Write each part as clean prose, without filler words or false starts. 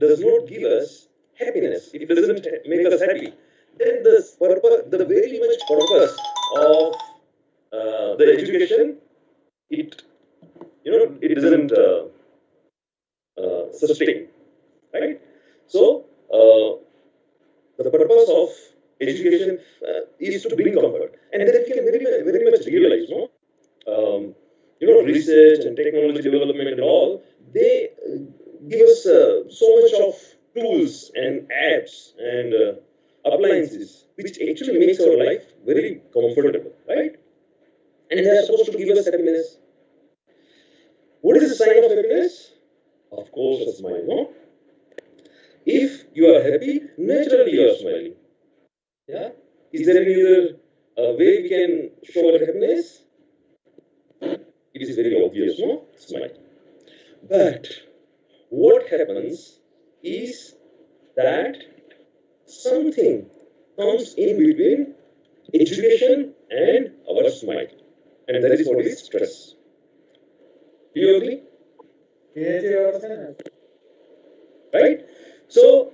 does not give us happiness, if it doesn't make us happy, then the very much purpose of the education, it it doesn't sustain, right? So the purpose of education is to bring comfort, and then we can very much realize, research and technology development and all, they give us so much of tools and apps and appliances, which actually makes our life very comfortable, right? And they are supposed to give us happiness. What is the sign of happiness? Of course, a smile, no? If you are happy, naturally you are smiling. Yeah? Is there any other way we can show our happiness? It is very obvious, no? Smile. But what happens is that something comes in between education and our smile. And that is what is stress. Do you agree? Right? So,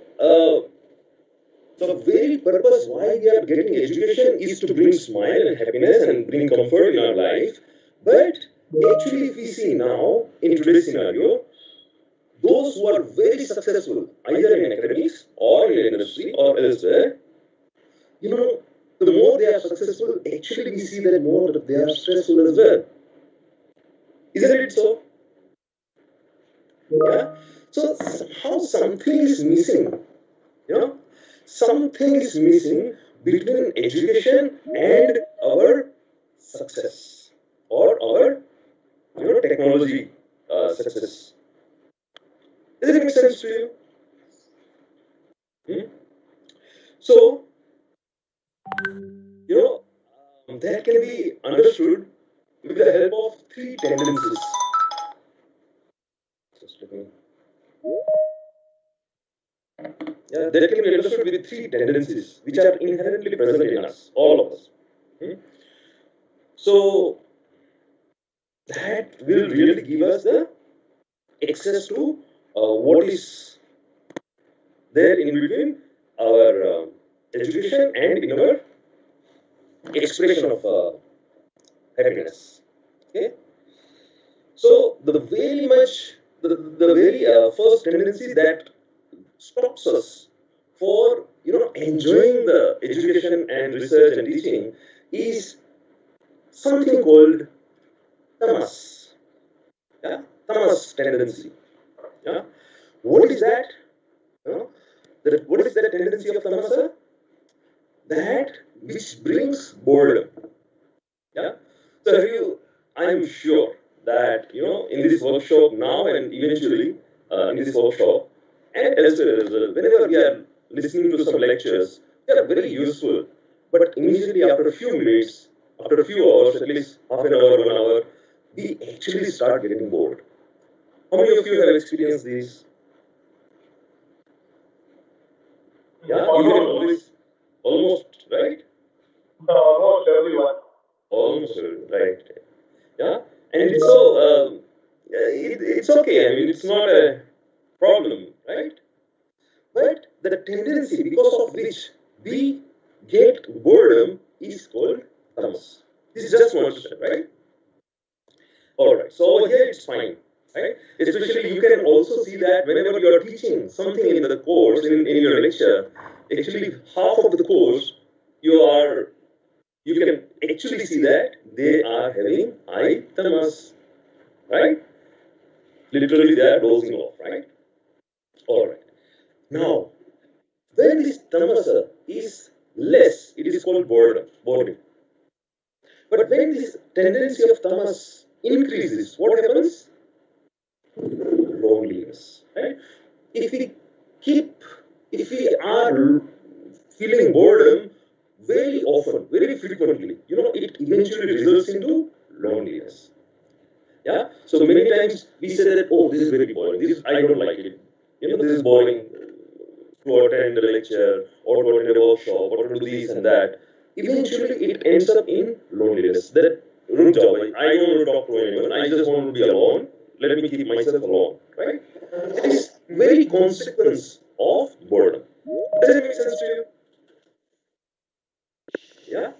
the very purpose why we are getting education is to bring smile and happiness and bring comfort in our life. But actually, if we see now in today's scenario, those who are very successful, either in academics or in industry or elsewhere, the more they are successful, actually we see that more they are stressful as well. Isn't it so? Yeah. So somehow something is missing. Something is missing between education and our success or our technology success. Does it make sense to you? So, that can be understood with the help of three tendencies. Just let me. Yeah, that can be understood with three tendencies which are inherently present in us, all of us. So, that will really give us the access to what is there in between our education and in our expression of happiness. Okay. So the very first tendency that stops us for enjoying the education and research and teaching is something called tamas. Yeah, tamas tendency. Yeah, what is that? What is that tendency of tamasa? That which brings boredom. Yeah. So I'm sure that in this workshop now and eventually in this workshop and elsewhere as well, whenever we are listening to some lectures, they are very useful. But immediately after a few minutes, after a few hours, at least half an hour, 1 hour, we actually start getting bored. How many of you have experienced this? Yeah, you can almost, right? Almost everyone. Almost, right. Yeah, and it's so it's okay. I mean, it's not a problem, right? But the tendency because of which we get boredom is called tamas. This is just one step, right? All right. So over here it's fine, right? Especially you can also see that whenever you are teaching something in the course in your lecture, actually half of the course you can actually see that they are having high tamas, right? Literally they are dozing off, right? All right. Now, when this tamasa is less, it is called boredom. But when this tendency of tamas increases, what happens? Loneliness, right? If we are feeling boredom very often, very frequently, it eventually results into loneliness. Yeah. So many times we say that, oh, this is very boring. I don't like it. This is boring to attend a lecture or to attend a workshop or to do this and that. Eventually, it ends up in loneliness. That root job. I don't want to talk to anyone. I just want to be alone. Let me keep myself alone. Right? very consequence of boredom. Does it make sense to you? Yeah.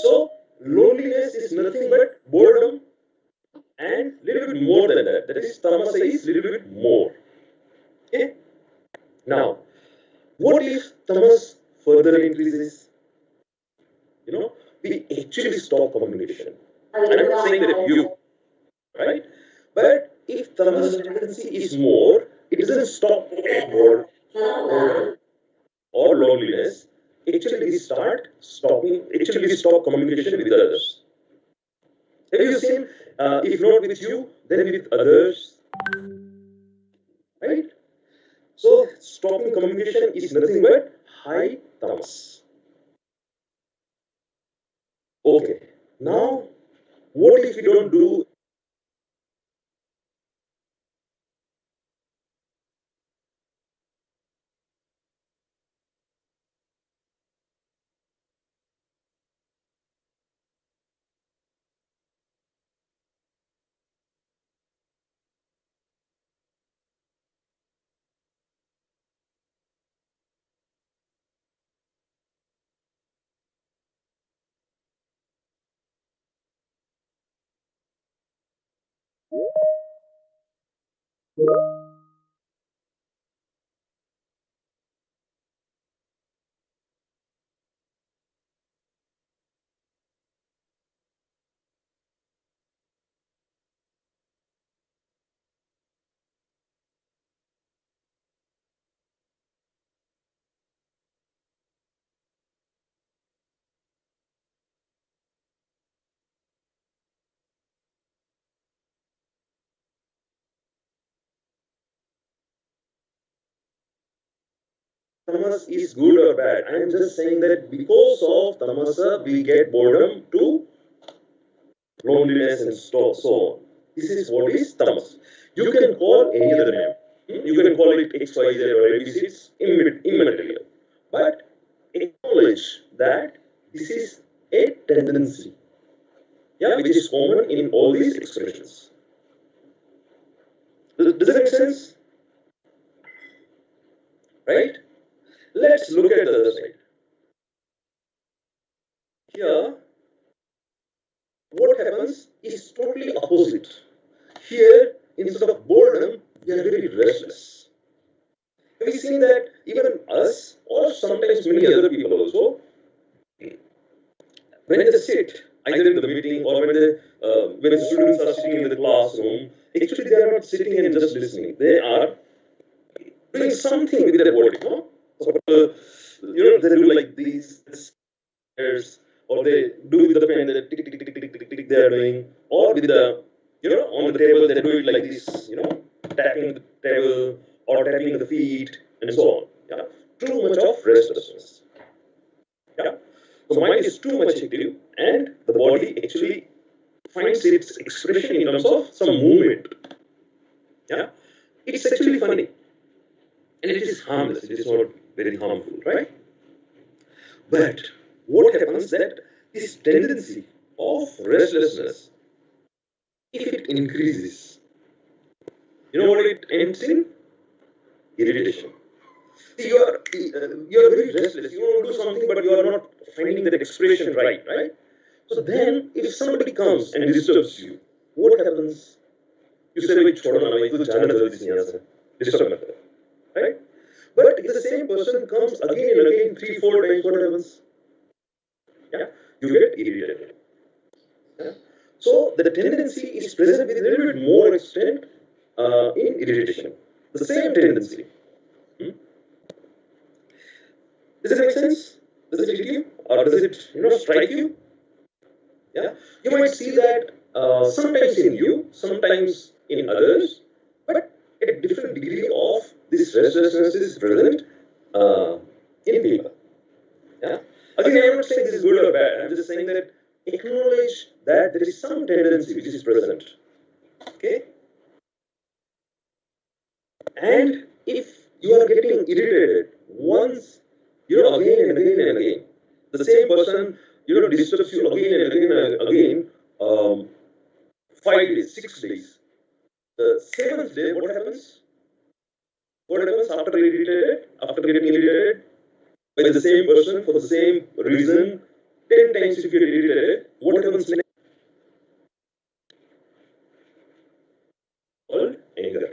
So loneliness is nothing but boredom and little bit more than that. That is tamasa is little bit more. Okay. Now, what if tamas further increases? We actually stop communication. I'm not saying that you, right? But if tamas tendency is more, it doesn't stop boredom or loneliness. Actually, we stop communication with others. Have you seen, if not with you, then with others, right? So, stopping communication is nothing but high tamas. Okay, now what if you don't do? Tamas is good or bad. I'm just saying that because of tamasa, we get boredom to loneliness and so on. This is what is tamas. You can call any other name. You can call it XYZ or ABC. It's immaterial. But acknowledge that this is a tendency, yeah, which is common in all these expressions. Does it make sense? Right? Let's look at the other side. Here, what happens is totally opposite. Here, instead of boredom, we are very restless. Have you seen that even us, or sometimes many other people also, when they sit, either in the meeting or when the students are sitting in the classroom, actually they are not sitting and just listening. They are doing something with their body, no? So, they do like these or they do with the pen, the tick, tick, tick, tick, tick, tick, they are doing, or with the, on the table, they do it like this, tapping the table or tapping the feet and so on. Yeah, too much of restlessness. Yeah, so mind is too much active, and the body actually finds its expression in terms of some movement. Yeah, it's actually funny, and it is harmless. It is not very harmful, right? But what happens that this tendency of restlessness, if it increases, you know what it ends in? Irritation. See, you are very restless. You want to do something, but you are not finding that expression right? So then, if somebody comes and disturbs you, what happens? You say, "Wait, छोड़ो ना, मैं तो जाना जल्दी से यहाँ से." Disturb मत करो, right? But if the same person comes again and again, 3, 4 times, what happens? Yeah, you get irritated. Yeah? So the tendency is present with a little bit more extent in irritation. The same tendency. Hmm? Does it make sense? Does it hit you, or does it strike you? Yeah, you might see that sometimes in you, sometimes in others, but a different degree of this restlessness is present uh, in people. Yeah. Again, I'm not saying this is good or bad. I'm just saying that acknowledge that there is some tendency which is present. Okay. And if you are getting irritated once, again and again and again, the same person, disturbs you again and again and again, 5 days, 6 days. The seventh day, what happens? What happens after irritated? After getting irritated by the same person for the same reason, 10 times if you get irritated, what happens next? Called anger.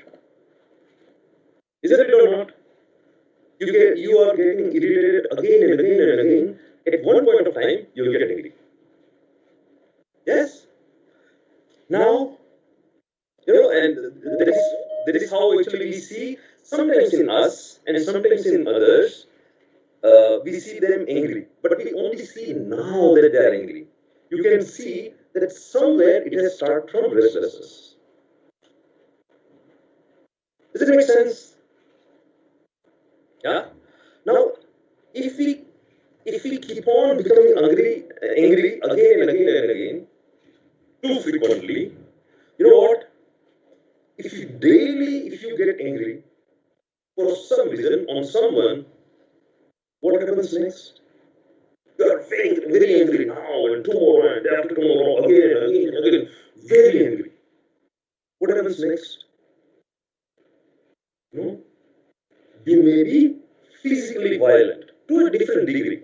Isn't it or not? You are getting irritated again and again and again. At one point of time, you'll get angry. Yes. Now, and that is how actually we see sometimes in us and sometimes in others. We see them angry, but we only see now that they are angry. You can see that somewhere it has started from restlessness. Does it make sense? Yeah. Now, if we keep on becoming angry again and again and again, too frequently, you know what? If you get angry for some reason on someone, what happens next? You are very angry now and tomorrow and after tomorrow again and again and again, very angry. What happens next? No, you may be physically violent to a different degree.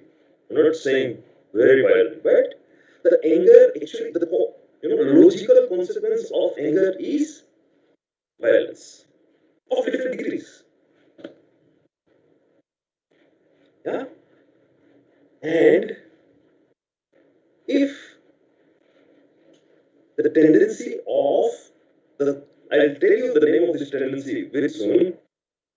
I'm not saying very violent, but the anger actually the logical consequence of anger is violence of different degrees. Yeah, and if the tendency of the I'll tell you the name of this tendency very soon.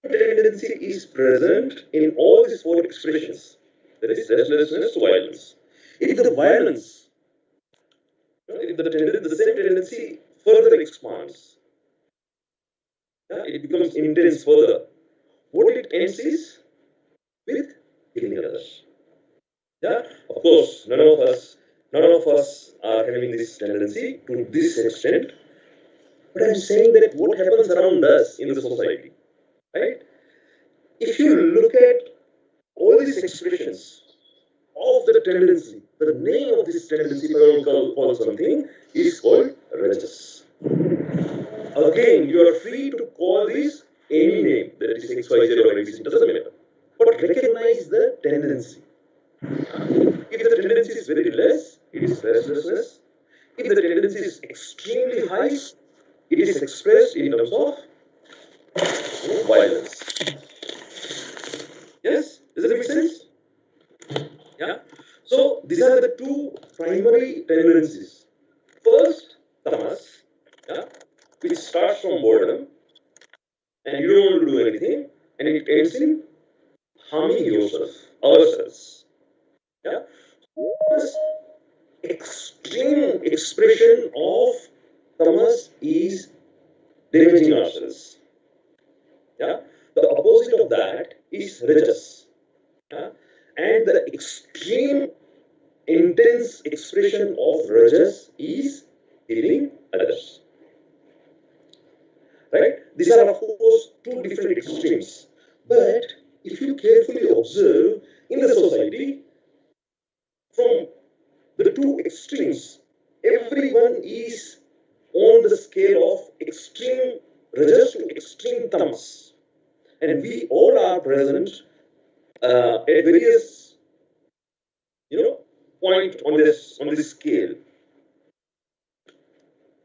Tendency is present in all these four expressions. There is restlessness to violence. If the violence, if the same tendency further expands, it becomes intense further. What it ends is with killing others. Yeah, of course, none of us are having this tendency to this extent. But I'm saying that what happens around us in the society, right? If you look at all these expressions of the tendency, the name of this tendency, if I want to call something, is called rajas. Again, you are free to call this any name, that is XYZ or ABC, it doesn't matter. But recognize the tendency. If the tendency is very less, it is restlessness. If the tendency is extremely high, it is expressed in terms of violence. Yes? Does it make sense? Yeah? So, these are the two primary tendencies. First, tamas, yeah, which starts from boredom, and you don't want to do anything, and it ends in harming yourself, ourselves. Yeah? This extreme expression of tamas is damaging ourselves. Yeah? The opposite of that is rajas. Yeah? And the extreme intense expression of rajas is healing others. Right? These are, of course, two different extremes. But if you carefully observe in the society, from the two extremes, everyone is on the scale of extreme rajas to extreme tamas. And we all are present at various, point on this scale.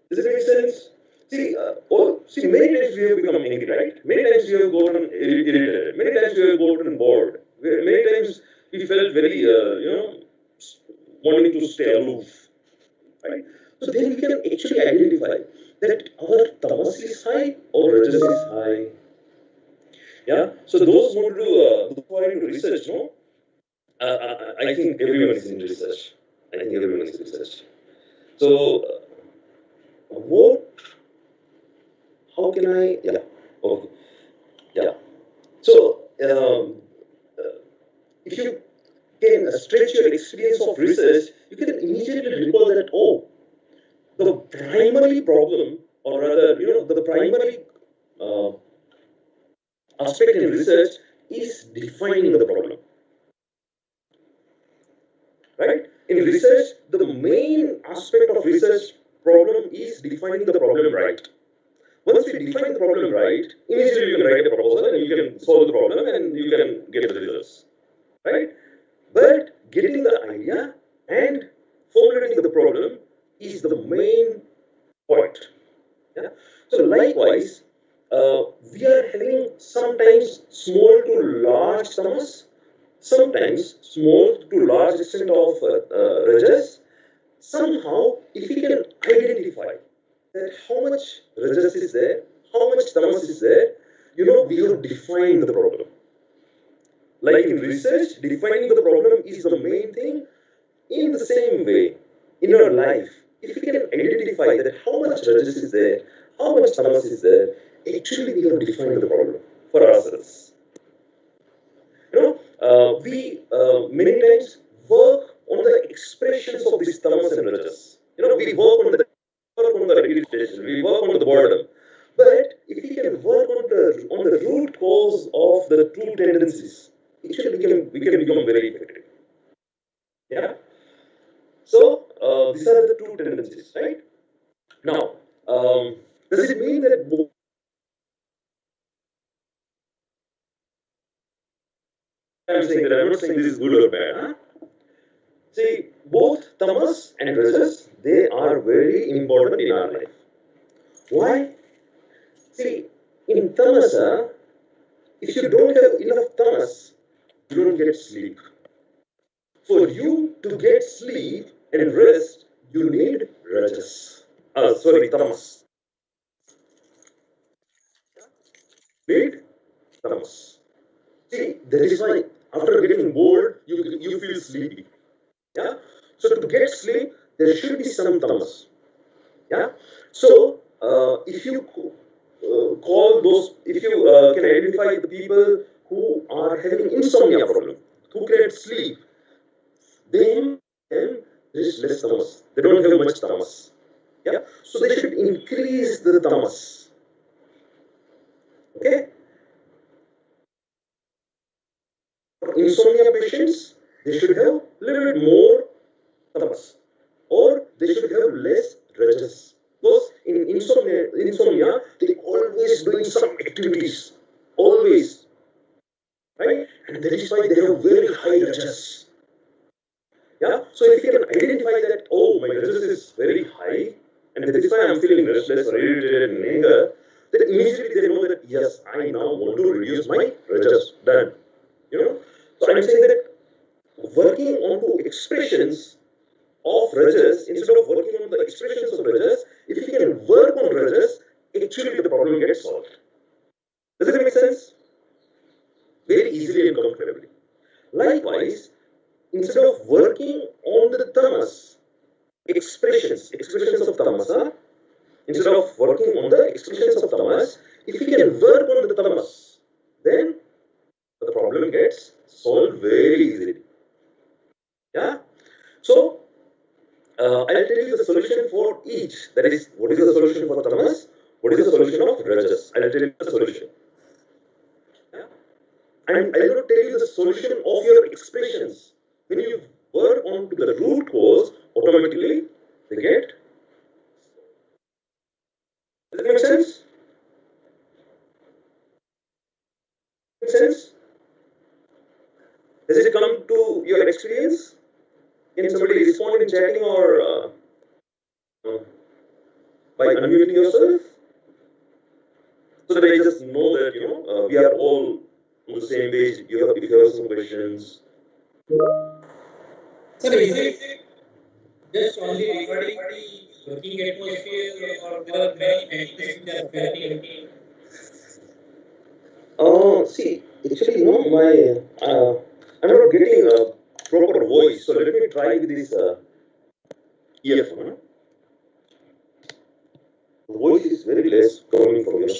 Does it make sense? See, many times we have become angry, right? Many times we have gotten irritated. Many times we have gotten bored. Many times we felt very, wanting to stay aloof, right? So then we can actually identify that our tamas is high or rajas is high. Yeah. So those who want to do research, no? I think everyone is in research. I think everyone is in research. So, what? How can I? Yeah. Okay. Yeah. So, if you can stretch your experience of research, you can immediately recall that the primary problem, or rather, the primary uh, aspect in research is defining the problem. Right? In research, the main aspect of research problem is defining the problem right. once we define the problem right, immediately you can write a proposal and you can solve the problem and you can get the results, right? But getting the idea and formulating the problem is the main point. Yeah? So likewise, we are having sometimes small to large summas, sometimes small to large extent of rajas. Somehow, if we can identify that how much rajas is there, how much tamas is there, we have defined the problem. Like in research, defining the problem is the main thing. In the same way, in our life, if we can identify that how much rajas is there, how much tamas is there, actually we have defined the problem for ourselves. We many times work on the expressions of these tamas and rajas. We work on the irritation, we work on the boredom. But if we can work on the root cause of the true tendencies, actually we can become very effective. Yeah. So these are the two tendencies, right? Now, does it mean that both? I'm saying that I'm not saying this is good or bad. Huh? See, both tamas and rajas, they are very important in our life. Why? See, in tamasa, if you don't have enough tamas, you don't get sleep. For you to get sleep and rest, you need rajas. Tamas. Need tamas. See, that is why after getting bored, you feel sleepy. Yeah. So to get sleep, there should be some tamas. Yeah. So if you call those, if you can identify the people who are having insomnia problem, who cannot sleep, then there is less tamas. They don't have much tamas. Yeah. So they should increase the tamas. Okay. Insomnia patients, they should have a little bit more tamas, or they should have less rajas. Because in insomnia, they always doing some activities, always, right? And that is why they have very high rajas. Yeah. So if you can identify that, oh, my rajas is very high, and that is why I'm feeling restless or irritated and anger, then immediately they know that yes, I now want to reduce my rajas. Done. So I'm saying that working onto expressions of rajas instead of working on the expressions of rajas, if you can work on rajas, actually the problem gets solved. Does it make sense? Very easily and comfortably. Likewise, instead of working on the tamas, expressions of tamasa, instead of working on the expressions of tamas, if you can work on the tamas, then the problem gets solved very easily. Yeah. So I'll tell you the solution for each. That is, what is the solution for tamas? What is the solution of rajas? I'll tell you the solution. Yeah? And I will not tell you the solution of your expressions. When you work on to the root cause, automatically they get. Does it make sense? Make sense? Does it come to your experience? Can somebody respond in chatting or by unmuting yourself? So that I just know that we are all on the same page. If you have some questions. Sir, is it just only regarding the working atmosphere or there are many factors which are affecting? See, actually, I'm not getting a proper voice. So let me try with this earphone. The voice is very less coming from you.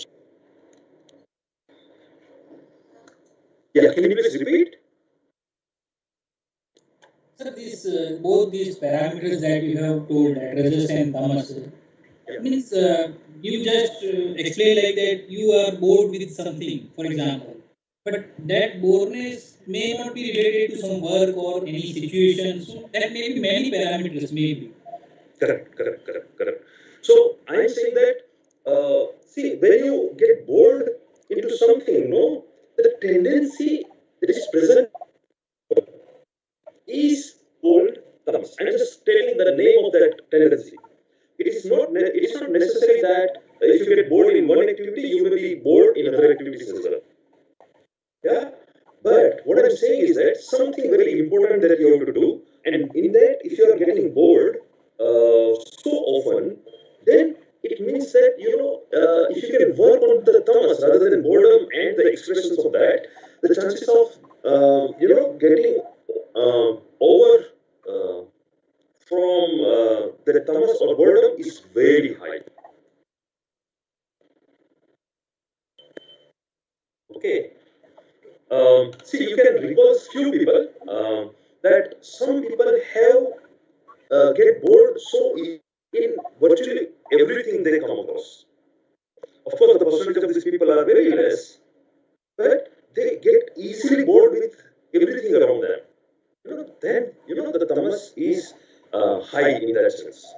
Yeah, can you please repeat? Sir, both these parameters that you have told, that rajas and tamas, means you just explain like that you are bored with something, for example. But that boredness may not be related to some work or any situation. So that may be many parameters, maybe. Correct. So I'm saying that see, when you get bored into something, no, the tendency that is present is called tamas. I'm just telling the name of that tendency. It is not necessary that if you get bored in one activity, you may be bored in other activities as well. Yeah. But what I'm saying is that something very important that you have to do, and in that, if you are getting bored so often, then it means that if you can work on the tamas rather than boredom and the expressions of that, the chances of getting over uh, from the tamas or boredom is very high. Okay. See, you can recall few people that some people have get bored so easily in virtually everything they come across. Of course, the percentage of these people are very less, but they get easily bored with everything around them. Then the tamas is high in that sense.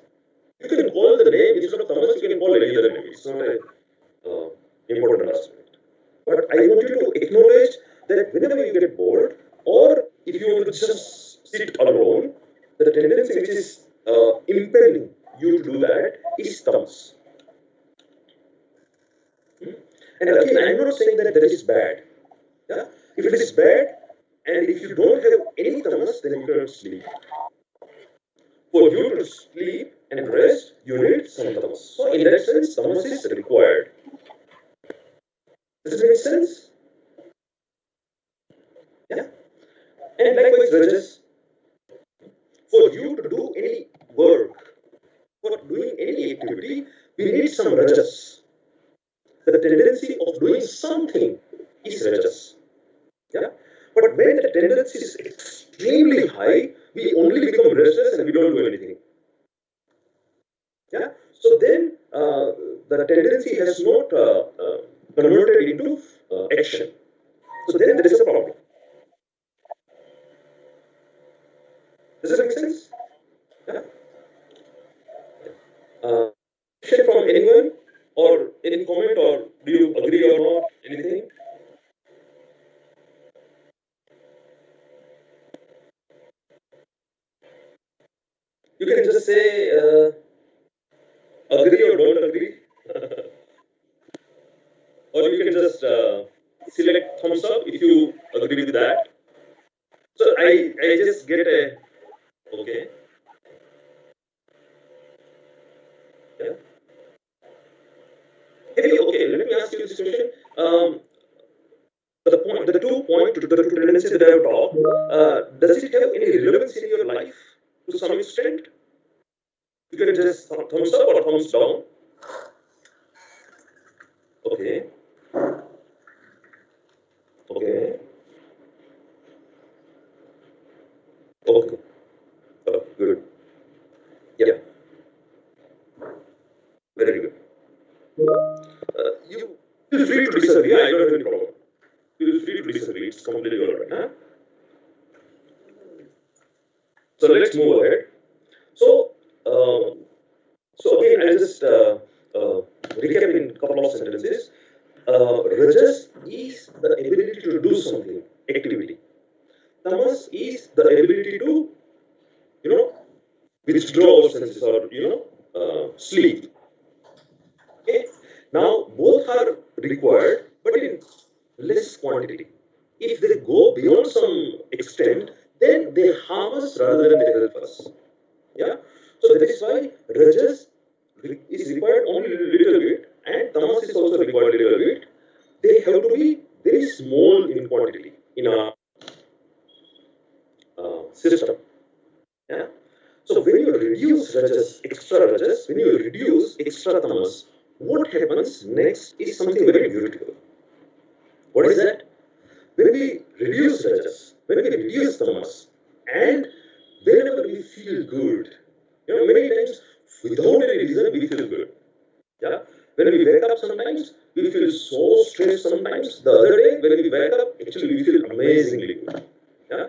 You can call the name instead of tamas. You can call any other name. It's not a important aspect. But I want you to acknowledge that whenever you get bored, or if you want to just sit alone, the tendency which is impelling you to do that is tamas. And again, I'm not saying that that is bad. Yeah? If it is bad, and if you don't have any tamas, then you cannot sleep. For you to sleep and rest, you need some tamas. So in that sense, tamas is required. Does it make sense? Yeah. And likewise, rajas, for you to do any work, for doing any activity, we need some rajas. The tendency of doing something is rajas. Yeah? But when the tendency is extremely high, we only become restless and we don't do anything. Yeah? So then the tendency has not converted into action. So then there is a problem. Does that make sense? Yeah? Question from anyone or any comment, or do you agree or not? Anything? You can just say agree or don't agree, or you can just select thumbs up if you agree with that. So I just get a okay. Yeah. Maybe okay. Let me ask you this question. The 2 point, the two tendencies that I have talked, does it have any relevance in your life to some extent? You can just thumbs up or thumbs down. Okay. Okay. Okay. Good. Yeah. Very good. You feel free to disagree. I don't have any problem. Feel free to disagree. It's completely alright. Huh? So let's move ahead. So, again, I'll just recap in a couple of sentences. Rajas is the ability to do something, activity. Tamas is the ability to, you know, withdraw our senses or, sleep. Okay. Now, both are required, but in less quantity. If they go beyond some extent, then they harm us rather than they help us. Yeah. So that is why rajas is required only little bit, and tamas is also required little bit. They have to be very small in quantity in our system. Yeah. So when you reduce when you reduce extra tamas, what happens next is something very beautiful. What is that? When we reduce rajas, when we reduce tamas, and whenever we feel good, many times without any reason we feel good. Yeah. When we wake up, sometimes we feel so stressed. Sometimes the other day when we wake up, actually we feel amazingly good. Yeah.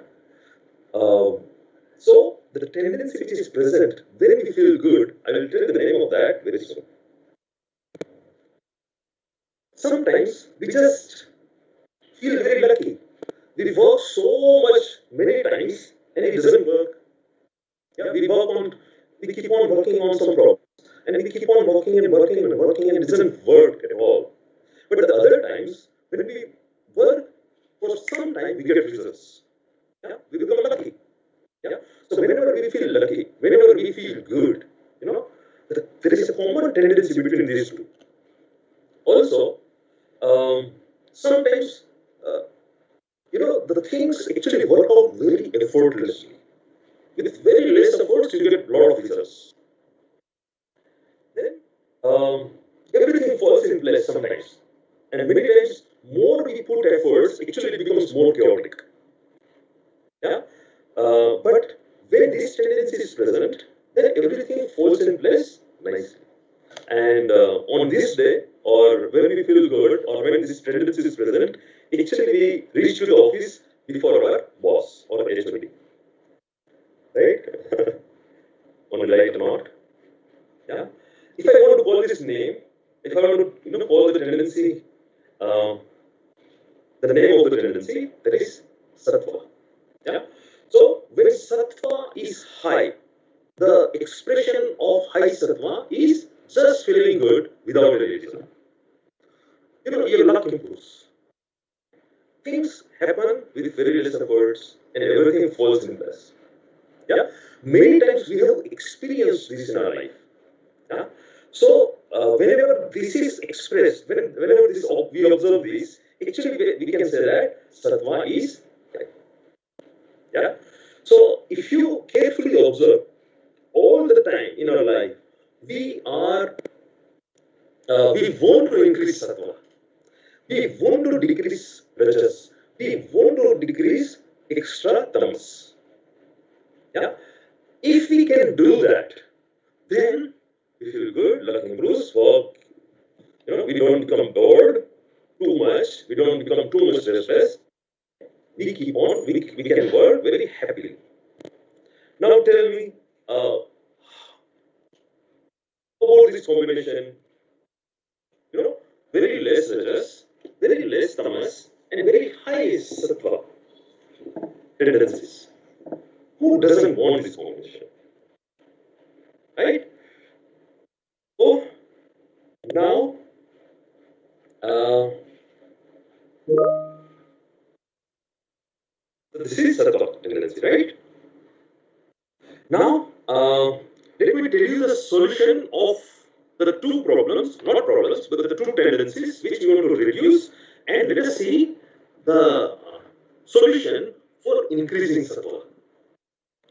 So the tendency which is present when we feel good, I will tell the name of that very soon. working and working and working and it doesn't work at all. But the other times, when we work for some time, we get results. Yeah, we become lucky. Yeah. So whenever we feel lucky, whenever we feel good, there is a common tendency between these two. Also, sometimes the things actually work out very effortlessly. With very less efforts, you get a lot of results. Then everything falls in place sometimes, and many times more we put efforts, actually it becomes more chaotic. Yeah, but when this tendency is present, then everything falls in place nicely. And on this day, or when we feel good, or when this tendency is present, actually we reach to the office before our boss or HOD, right? On a light note, yeah. If I want to call this name, if I want to call the tendency, uh, the name of the tendency, that is sattva. Yeah. So when sattva is high, the expression of high sattva is just feeling good without any reason. Your luck improves. Things happen with very less efforts and everything falls in place. Yeah. Many times we have experienced this in our life. Yeah. So whenever this is expressed, whenever we observe this, actually we can say that sattva is high. Yeah. So if you carefully observe all the time in our life, we want to increase sattva. We want to decrease rajas. We want to decrease extra tamas. Yeah. If we can do that, then we feel good, luck improves, work. We don't become bored too much. We don't become too much restless. We keep on. We can work very happily. Now tell me, about this combination, very less rajas, very less tamas, and very high sattva tendencies. Who doesn't want this combination? Right? So now, this is sattva tendency, right? Now, let me tell you the solution of the two problems, not problems, but the two tendencies which we want to reduce, and let us see the solution for increasing sattva.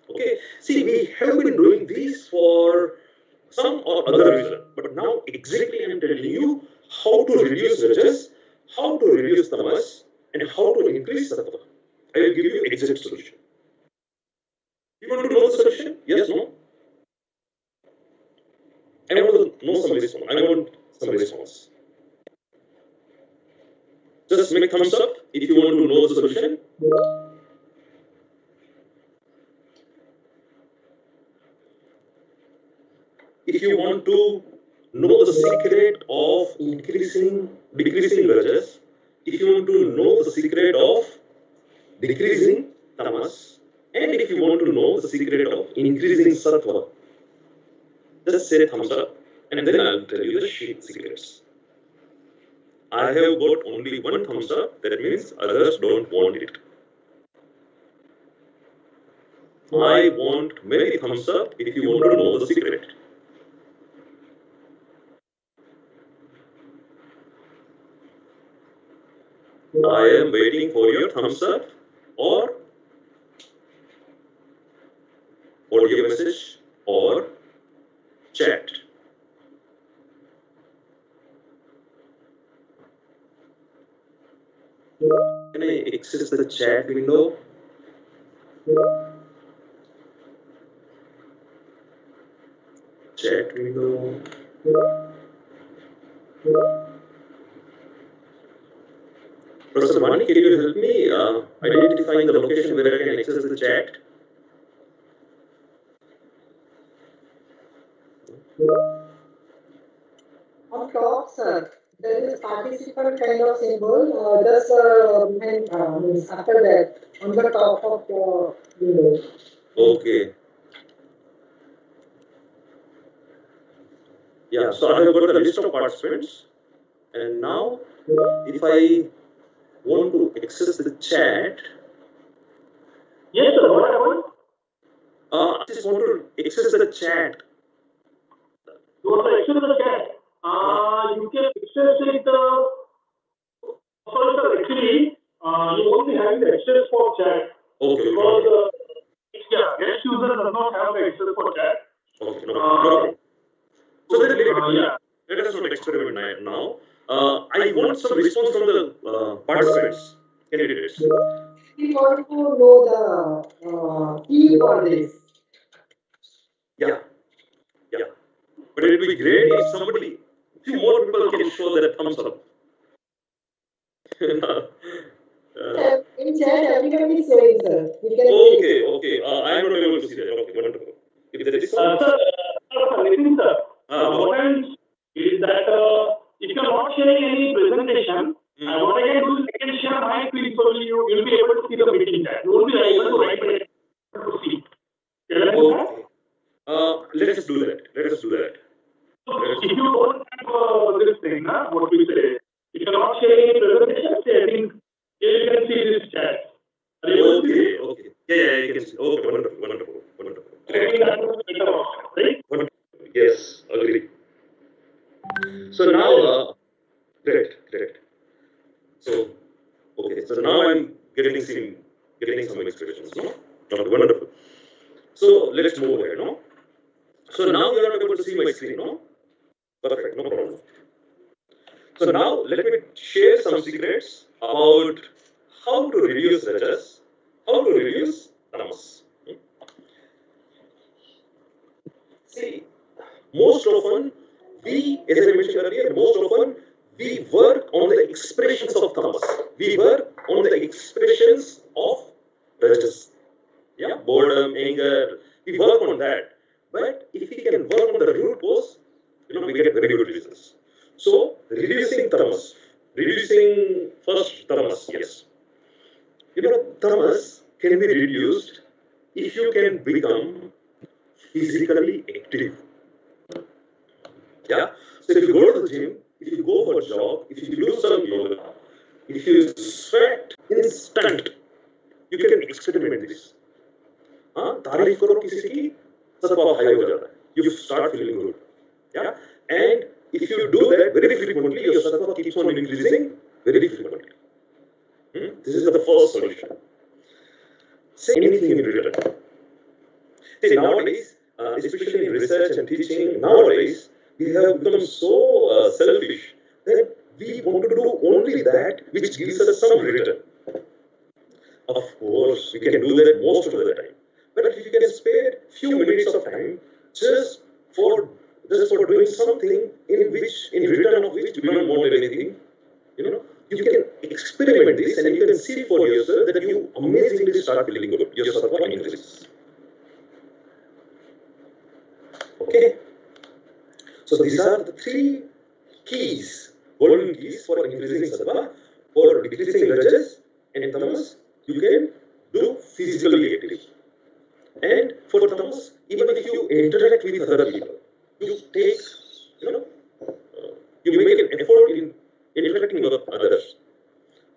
Okay, see, we have been doing this for some or other reason, but now exactly I am telling you how to reduce rajas, how to reduce tamas, and how to increase sattva. I will give you exact solution. You want to know the solution? Yes, no? I want to know some response. I want some response. Just make thumbs up if you want to know the solution. If you want to know the secret of decreasing rajas, if you want to know the secret of decreasing tamas, and if you want to know the secret of increasing sattva, just say thumbs up, and then I'll tell you the secrets. I have got only one thumbs up, that means others don't want it. I want many thumbs up if you want to know the secret. I am waiting for your thumbs up or audio message or chat. Can I access the chat window? Chat window. Professor Wani, can you help me identifying the location where I can access the chat? On top, sir, there is participant kind of symbol, just means after that, on the top of the window. Okay. Yeah, so I have got the list of participants, and now if I want to access the chat, Yes, sir. What happened? I just want to access the chat. You want to access the chat? You can access it. Sorry, sir. Actually, you won't be having the access for chat Okay, because no, yeah, guest user does not have the access for chat. okay, no, problem. So then Yeah. let us not experiment now. I want some response from the participants, candidates. We want to know the key for this. Yeah, yeah. But it will be great if somebody, few more people can show that thumbs up. In chat, everybody is showing, sir. We can see. Okay, okay. I am not able to see that. Okay, wonderful. If there is some. Sir, Nitin, sir. Go What I'm is that if you're not sharing any presentation, what I can do is I can share my screen so you'll be able to see the meeting chat. You won't be able to write, but able to see. Can I do that? Okay. Let us do that. Let us do that. So if you don't have this thing, what we say, if you're not sharing any presentation, I think you can see this chat. Are you able to see Okay, it? okay. Yeah, you can see. Okay, wonderful, wonderful, wonderful. I think that was better option, right? Wonderful. Yes, agree. So now, great. So, okay. So now I'm getting some expressions. No, okay, wonderful. So let's move ahead. No. So now you are not able to see my screen. No. Perfect. No problem. So now let me share some secrets about how to reduce rajas, how to reduce tamas. See, most often as I mentioned earlier, most often we work on the expressions of tamas. We work on the expressions of rajas. Yeah, boredom, anger. We work on that. But if we can work on the root cause, we get very good results. So reducing tamas, reducing first tamas, yes. Tamas can be reduced if you can become physically active. Yeah. So if you go to the gym, if you go for a jog, if you do some yoga, if you sweat instant, you can experiment this. तारीफ करो किसी की सत्व high हो जाता है. You start feeling good. Yeah. And if you do that very frequently, your sattva keeps on increasing very frequently. This is the first solution. Say anything in return. See, nowadays, especially in research and teaching, nowadays, we have become so selfish that we want to do only that which gives us some return. Of course, we can do that most of the time. But if you can spare few minutes of time just for doing something in return of which you don't want anything, you can experiment this and you can see for yourself that you amazingly start feeling good. Your sattva increases. Okay. So these are the three keys, golden keys for increasing sattva. For decreasing rajas and tamas, you can do physically active. And for tamas, even if you interact with other people, you take, you make an effort in interacting with others,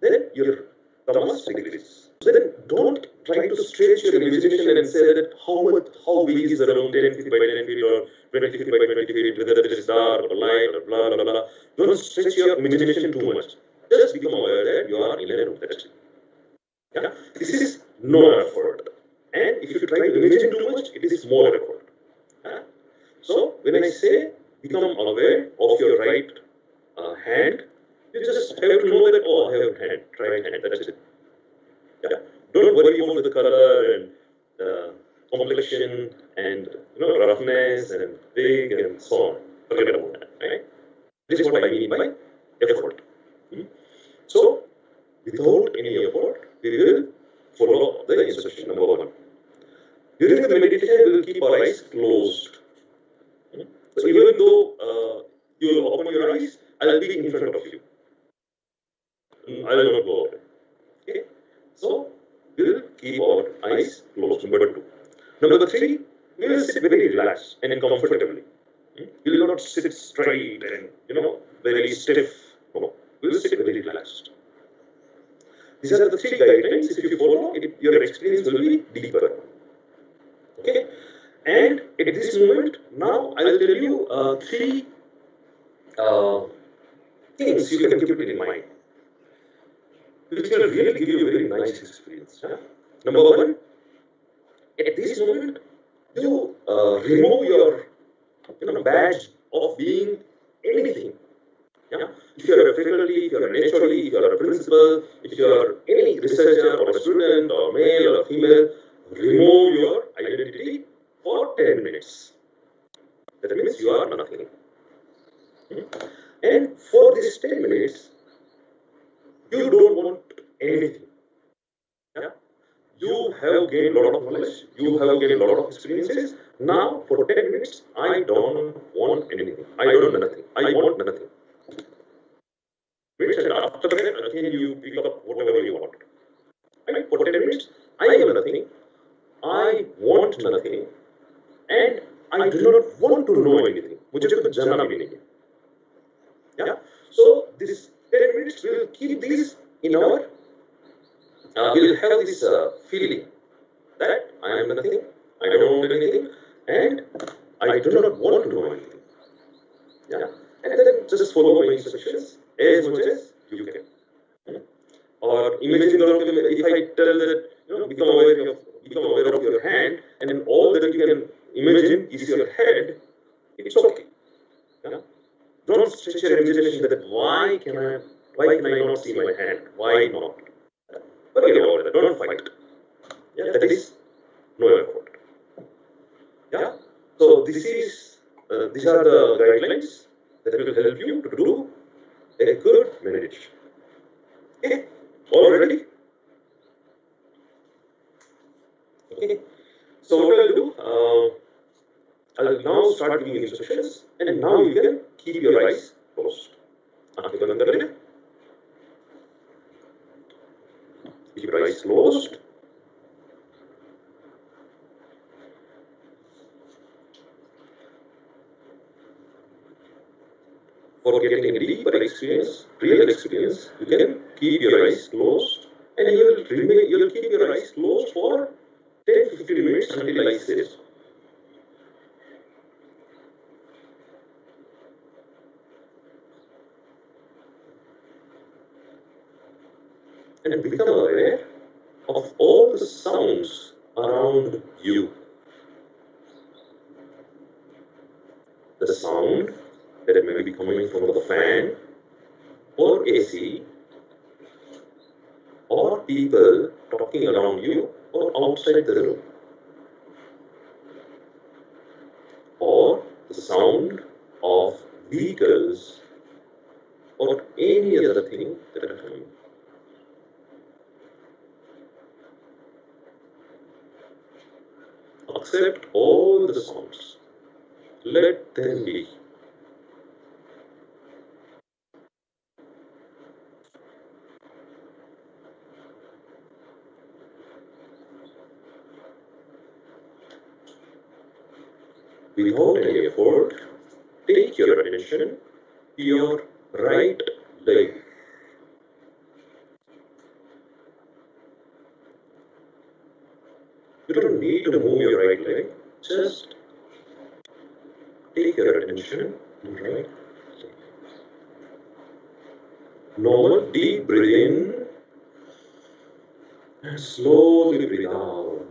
then your tamas decreases. So then don't try to stretch your imagination and say that how big is the room, 10 feet by 10 feet or 20 feet by 20 feet, whether it is dark or light or blah blah blah. Don't stretch your imagination too much. Just become aware that you are in a room. That's it. Yeah? This is no effort. And if you try to imagine too much, it is more effort. Yeah? So when I say become aware of your right hand, you just have to know that, oh, I have a right hand, that's it. Yeah. Don't worry about the color and complexion and roughness and big and so on. Forget about that, right? This is what I mean by effort. So without any effort, we will follow the instruction number 1. During the meditation, we will keep our eyes closed. So even though you will open your eyes, I will be in front of you. I will not go away. Okay? So we will keep our eyes closed. Number 2. Number 3, we will sit very relaxed and comfortably. We will not sit straight and very stiff. No, we will sit very relaxed. These are the three guidelines. If you follow, your experience will be deeper. Okay, and at this moment, now I will tell you three things you can keep it in mind, which will really give you a very nice experience. Huh? Number one, at this moment, you remove your badge of being anything. Yeah? If you are a faculty, if you are an HOD, if you are a principal, if you are any researcher or a student or male or female, remove your identity for 10 minutes. That means you are nothing. And for these 10 minutes, you don't want anything. Yeah? You have gained a lot of knowledge, you have gained a lot of experiences. Now, for 10 minutes, I don't want anything. I don't want nothing. I want nothing. And after that, again, you pick up whatever you want. Right? For 10 minutes, I am nothing. I want nothing. And I do not want to know anything. मुझे कुछ जानना भी नहीं है. Yeah. So this 10 minutes we will keep these in our. We will have this feeling that I am nothing. I don't want anything, and I do not want to know anything. Yeah. And then just follow my instructions as much as you can. Or imagine if I tell that become aware of your hand, and then all that you can imagine is your head, it's okay. Yeah? Don't stretch your imagination that why can I not see my hand? Why not? Forget about that. Don't fight. Yeah, that is no effort. Yeah. So these are the guidelines that will help you to do a good meditation. Okay. All ready? Okay. So what I'll do, I'll now start giving instructions, and now you can keep your eyes closed. Keep your eyes closed. For getting a deeper experience, real experience, you can keep your eyes closed, and you will keep your eyes closed for 10-15 minutes until I say so. And become aware of all the sounds around you. The sound that may be coming from the fan or AC or people talking around you or outside the room, or the sound of vehicles or any other thing that are coming. Accept all the sounds. Let them be. Without any effort, take your attention to your right leg. You don't need to move your right leg, just take your attention to your right leg. Normal, deep breathe in and slowly breathe out.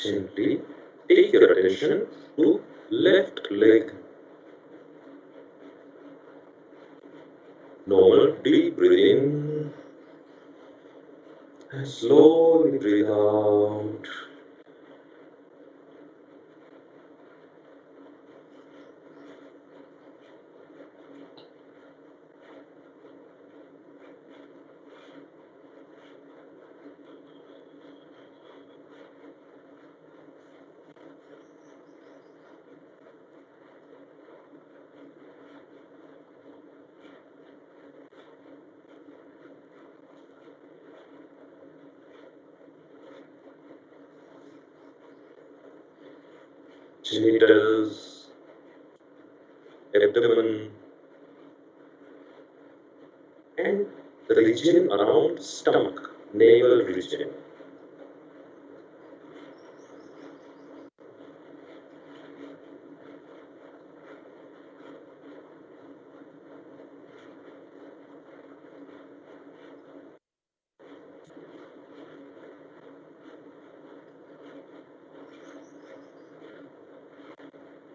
Gently take your attention to left leg. Normal, deep breathe in and slowly breathe out. genitals, abdomen, and the region around stomach, navel region.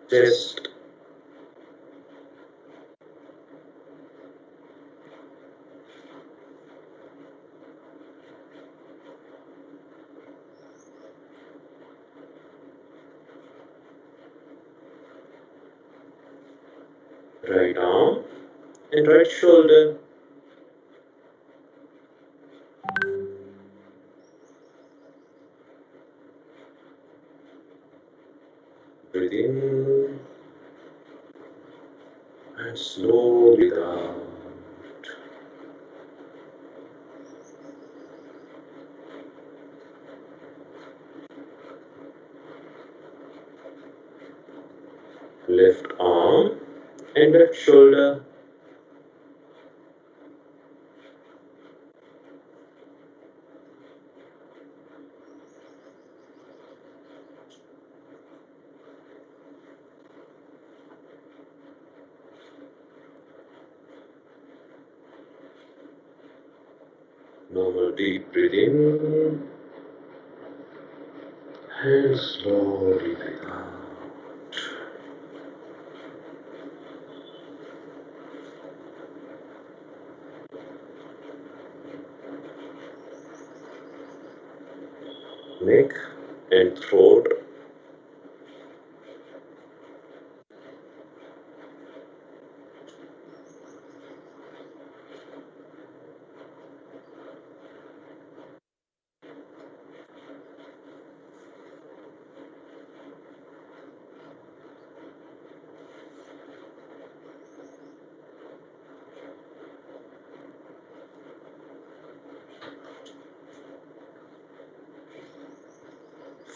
Chest, right arm, and right shoulder. Breathe in and slowly breathe out. Left arm and left shoulder. Normal deep breathing and slowly breathe out. Neck and throat.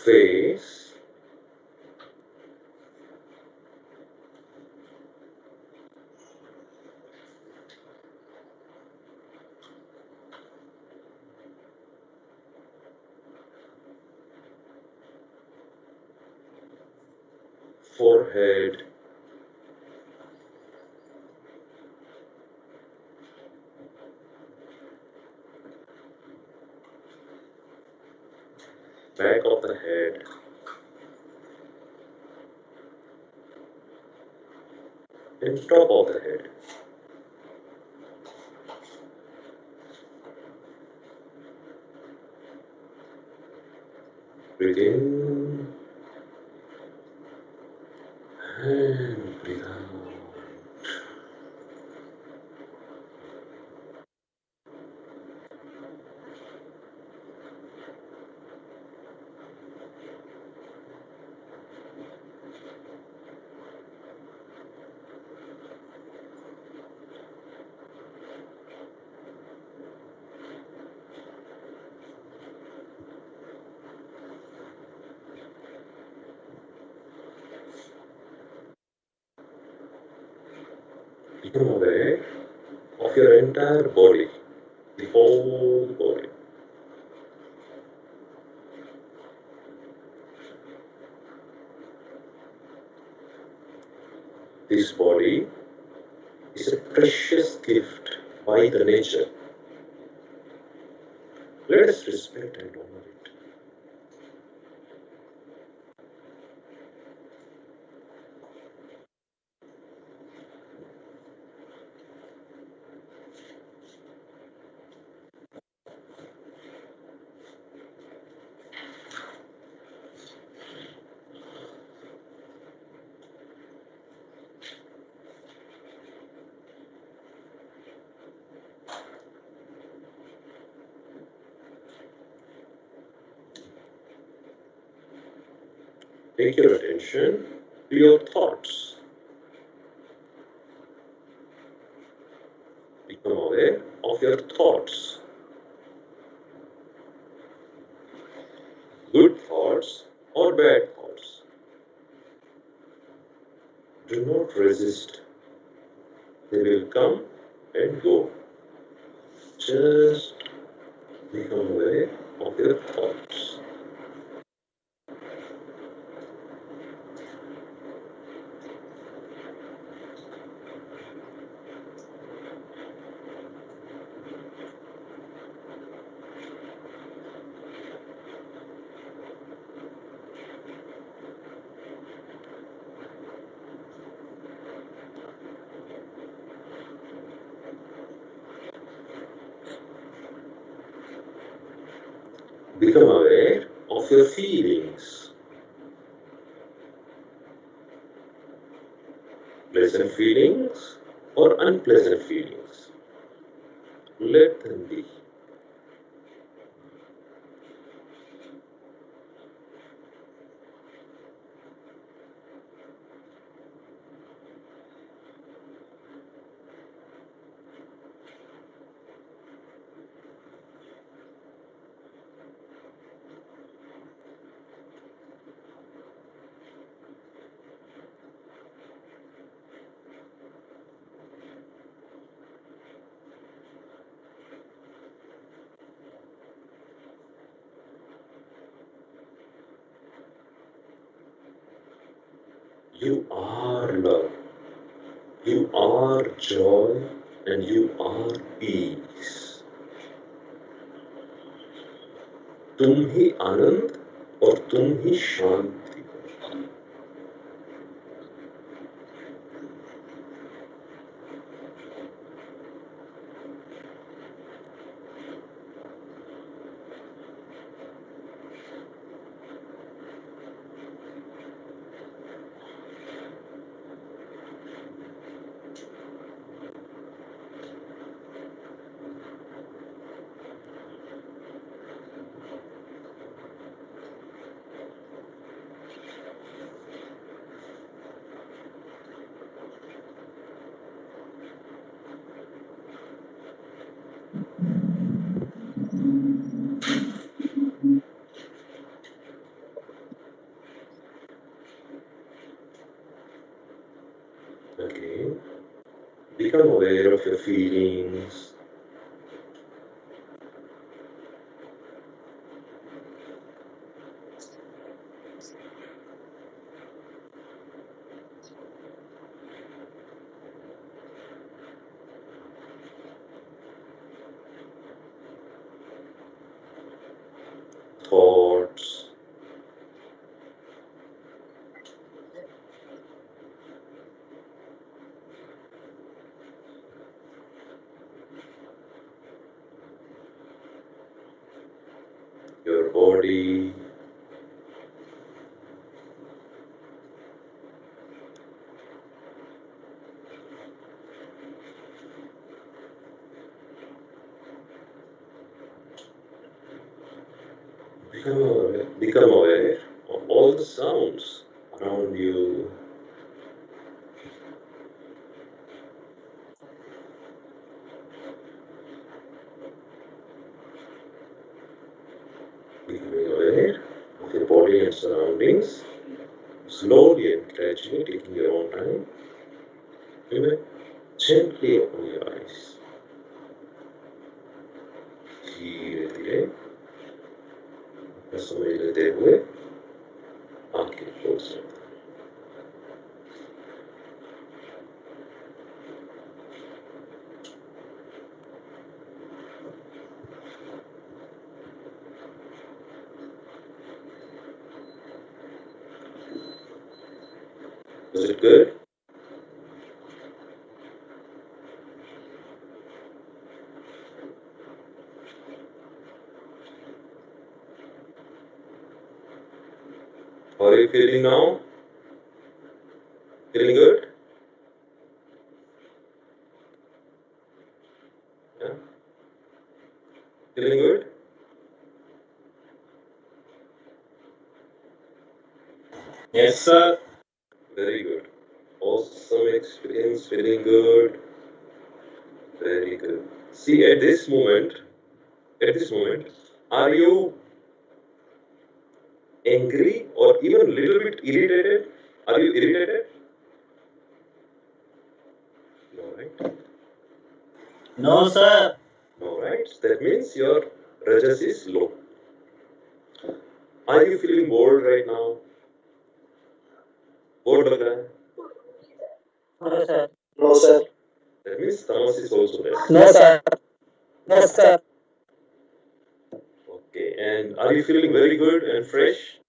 Face, forehead, back of the head, and top of the head. Breathe in and breathe out. Become aware of your entire body, the whole body. This body is a precious gift by the nature. Let us respect and honor it. Take your attention to your thoughts. Become aware of your thoughts. Good thoughts or bad thoughts. Do not resist. They will come and go. Just become aware of your thoughts. Become aware of your feelings. Pleasant feelings or unpleasant feelings. Let them be. You are love. You are joy and you are peace. तुम ही आनंद और तुम ही शांति. Okay. Become aware of your feelings. Thoughts. Your body. Become aware of all the sounds around you. Becoming aware of your body and surroundings. Slowly and gradually, taking your own time, you may gently open your eyes. धीरे धीरे समझ लेते हुए आंखें close कर. Was it good? How are you feeling now? Feeling good? Yeah? Feeling good? Yes, sir. Very good. Awesome experience, feeling good. Very good. See, at this moment, are you angry or even a little bit irritated? Are you irritated? No, sir. No, right? That means your rajas is low. Are you feeling bored right now? Bored lag raha hai? No, sir. No, sir. That means tamas is also there. No, sir. No, sir. Okay, and are you feeling very good and fresh?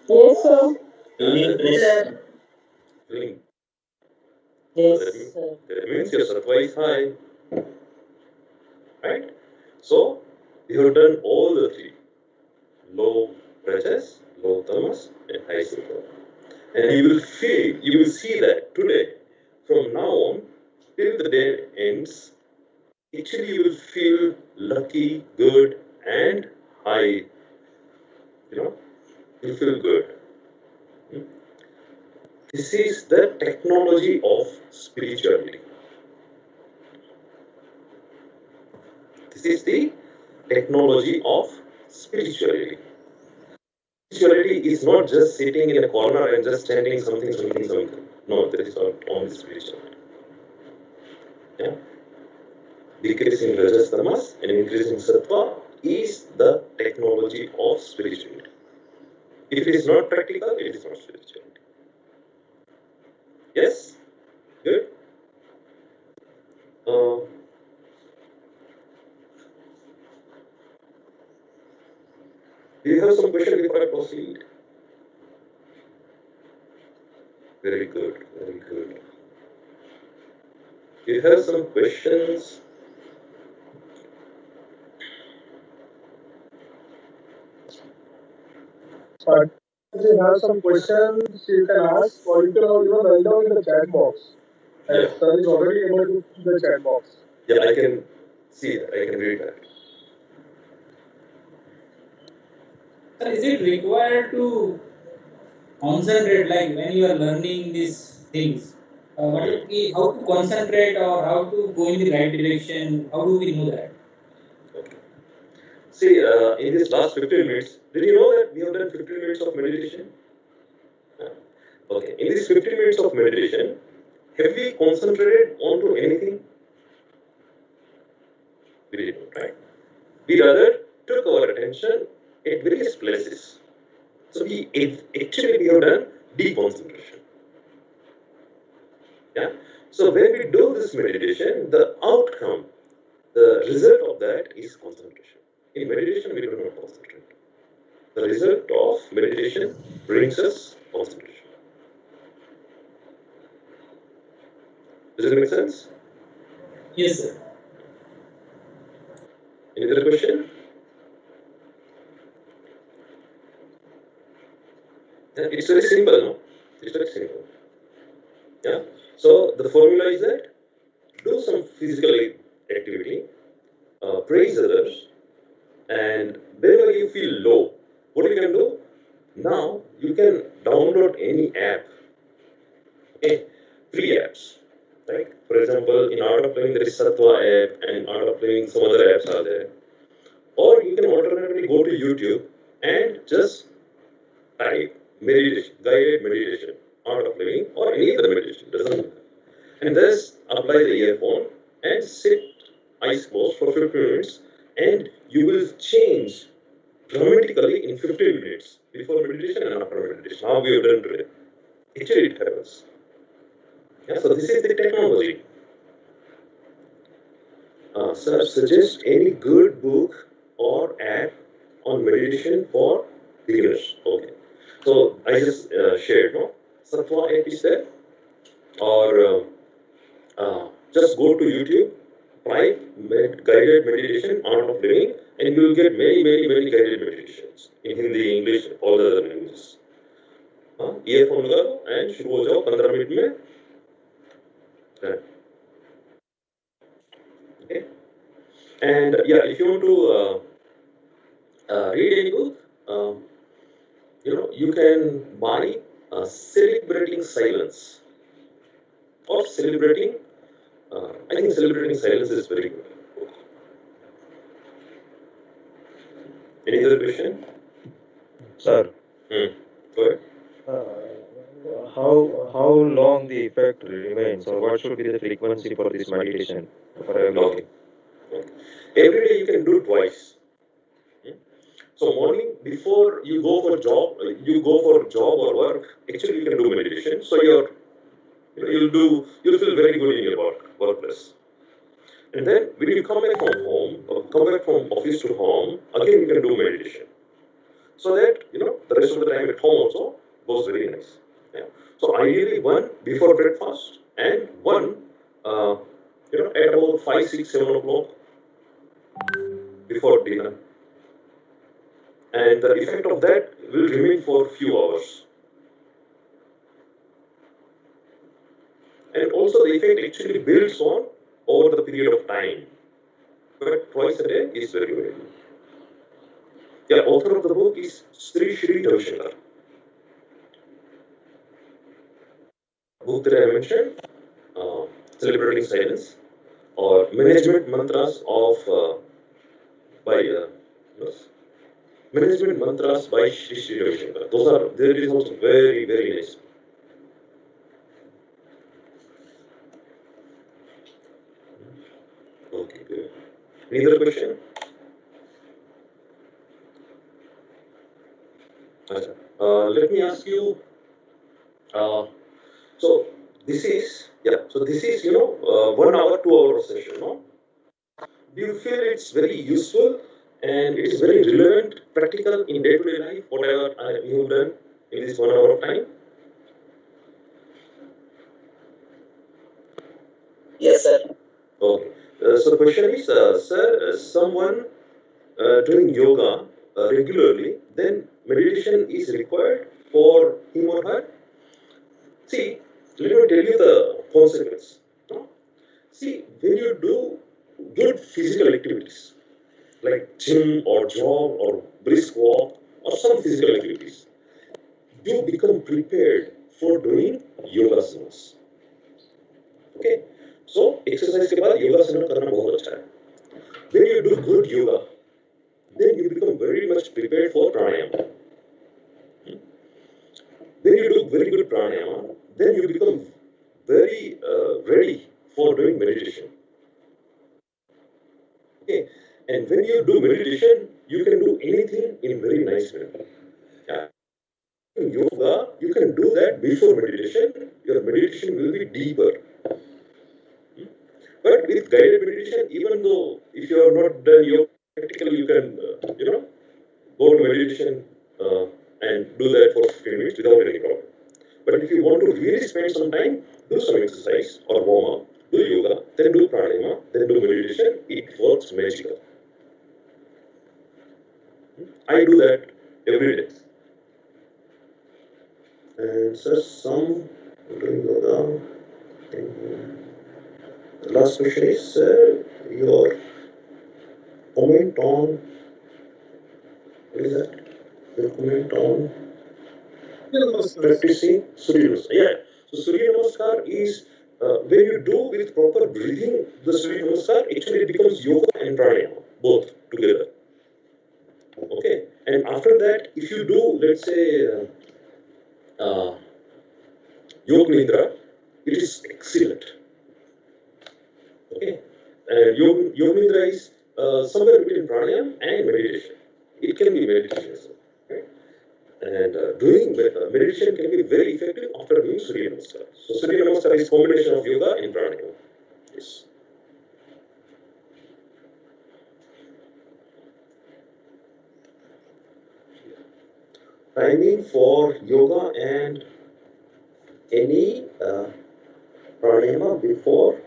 Yes, sir. Feeling fresh. Feeling. Yes, That, sir. that means your sattva is high, right? So you have done all the three: low rajas, low tamas, and high sattva. And you will see that today, from now on till the day ends, actually you will feel lucky, good, and high. You know, you feel good. This is the technology of spirituality. This is the technology of spirituality. Spirituality is not just sitting in a corner and just chanting something, something, something. No, that is not only spirituality. Yeah? Decreasing rajas tamas and increasing sattva is the technology of spirituality. If it is not practical, it is not spirituality. Yes? Good? Uh, do you have some question before I proceed? Very good, very good. Do you have some questions? But if you have some questions you can ask, or you can even write down in the chat box. Yeah. As sir is already able to see the chat box. Yeah, I can see that. I can read that. Sir, is it required to concentrate like when you are learning these things? How to concentrate or how to go in the right direction? How do we know that? Okay. See, in this last 15 minutes, did you know that we have done 15 minutes of meditation? Yeah. Okay. In this 15 minutes of meditation, have we concentrated onto anything? We didn't, right? We rather took our attention at various places. So actually we have done deep concentration. Yeah. So when we do this meditation, the outcome, the result of that is concentration. In meditation, we do not concentrate. The result of meditation brings us concentration. Does it make sense? Yes, sir. Any other question? Yeah, it's very simple, no? It's very simple. Yeah. So the formula is that do some physical activity, praise others, and whenever you feel low, what you can do? Now you can download any app, okay? Free apps. Right? For example, in Art of Living there is Sattva app, and in Art of Living some other apps are there. Or you can alternatively go to YouTube and just type meditation, guided meditation, Art of Living, or any other meditation, doesn't matter. And just apply the earphone and sit eyes closed for 15 minutes, and you will change dramatically in 15 minutes before meditation and after meditation. How we have done today. Actually, it happens. Yeah, so this is the technology. Sir, suggest any good book or app on meditation for beginners. Okay. So I just shared, no? Sattva app is there, or just go to YouTube, type guided meditation, Art of Living, and you will get many, many, many guided meditations in Hindi, English, all the other languages. Earphone लगा लो and शुरू हो जाओ 15 minute में. Okay. And yeah, if you want to read any book, you can buy Celebrating Silence or Celebrating. I think Celebrating Silence is very good. Any other question? Sir. Go ahead. how long the effect remains, or what should be the frequency for this meditation for every day? Okay. Every day you can do twice. Hmm? So morning before you go for job or work. Actually, you can do meditation. So you'll feel very good in your workplace. And then when you come back from home, or come back from office to home, again you can do meditation. So that the rest of the time at home also goes very nice. Yeah. So ideally one before breakfast and one at about 5, 6, 7 o'clock before dinner. And the effect of that will remain for few hours. And also the effect actually builds on over the period of time. But twice a day is very good. Yeah, author of the book is Sri Shri Ravishankar. Book that I mentioned, Celebrating Silence, or Management Mantras by Management Mantras by Sri Sri Ravishankar. There is also very, very nice. Okay, good. Any other question? Let me ask you. So this is 1 hour, 2 hour session. No, do you feel it's very useful and it is very relevant, practical in day-to-day life? Whatever you have done in this 1 hour of time. Yes, sir. Okay. So the question is, sir, someone doing yoga regularly, then meditation is required for him or her. See, let me tell you the consequence. No? See, when you do good physical activities like gym or jog or brisk walk or some physical activities, you become prepared for doing yogasanas. Okay, so exercise के बाद योगासना करना बहुत अच्छा है. When you do good yoga, then you become very much prepared for pranayama. When you do very good pranayama, then you become very ready for doing meditation. Okay, and when you do meditation, you can do anything in very nice manner. Yeah. In yoga, you can do that before meditation. Your meditation will be deeper. But with guided meditation, even though if you have not done yoga practically, you can go to meditation and do that for 15 minutes without any problem. But if you want to really spend some time, do some exercise or warm up, do yoga, then do pranayama, then do meditation. It works magical. I do that every day. And so some doing yoga. The last question is your comment on what is that? Your comment on practicing Surya Namaskar. Yeah. So Surya Namaskar is when you do with proper breathing the Surya Namaskar, actually it becomes yoga and pranayama both together. Okay. And after that, if you do, let's say, Yoga Nidra, it is excellent. Okay. And Yoga Nidra is somewhere between pranayama and meditation. It can be meditation as well. Right? And doing meditation can be very effective after doing Surya Namaskar. So Surya Namaskar is combination of yoga and pranayama. Yes. Timing for yoga and any pranayama before,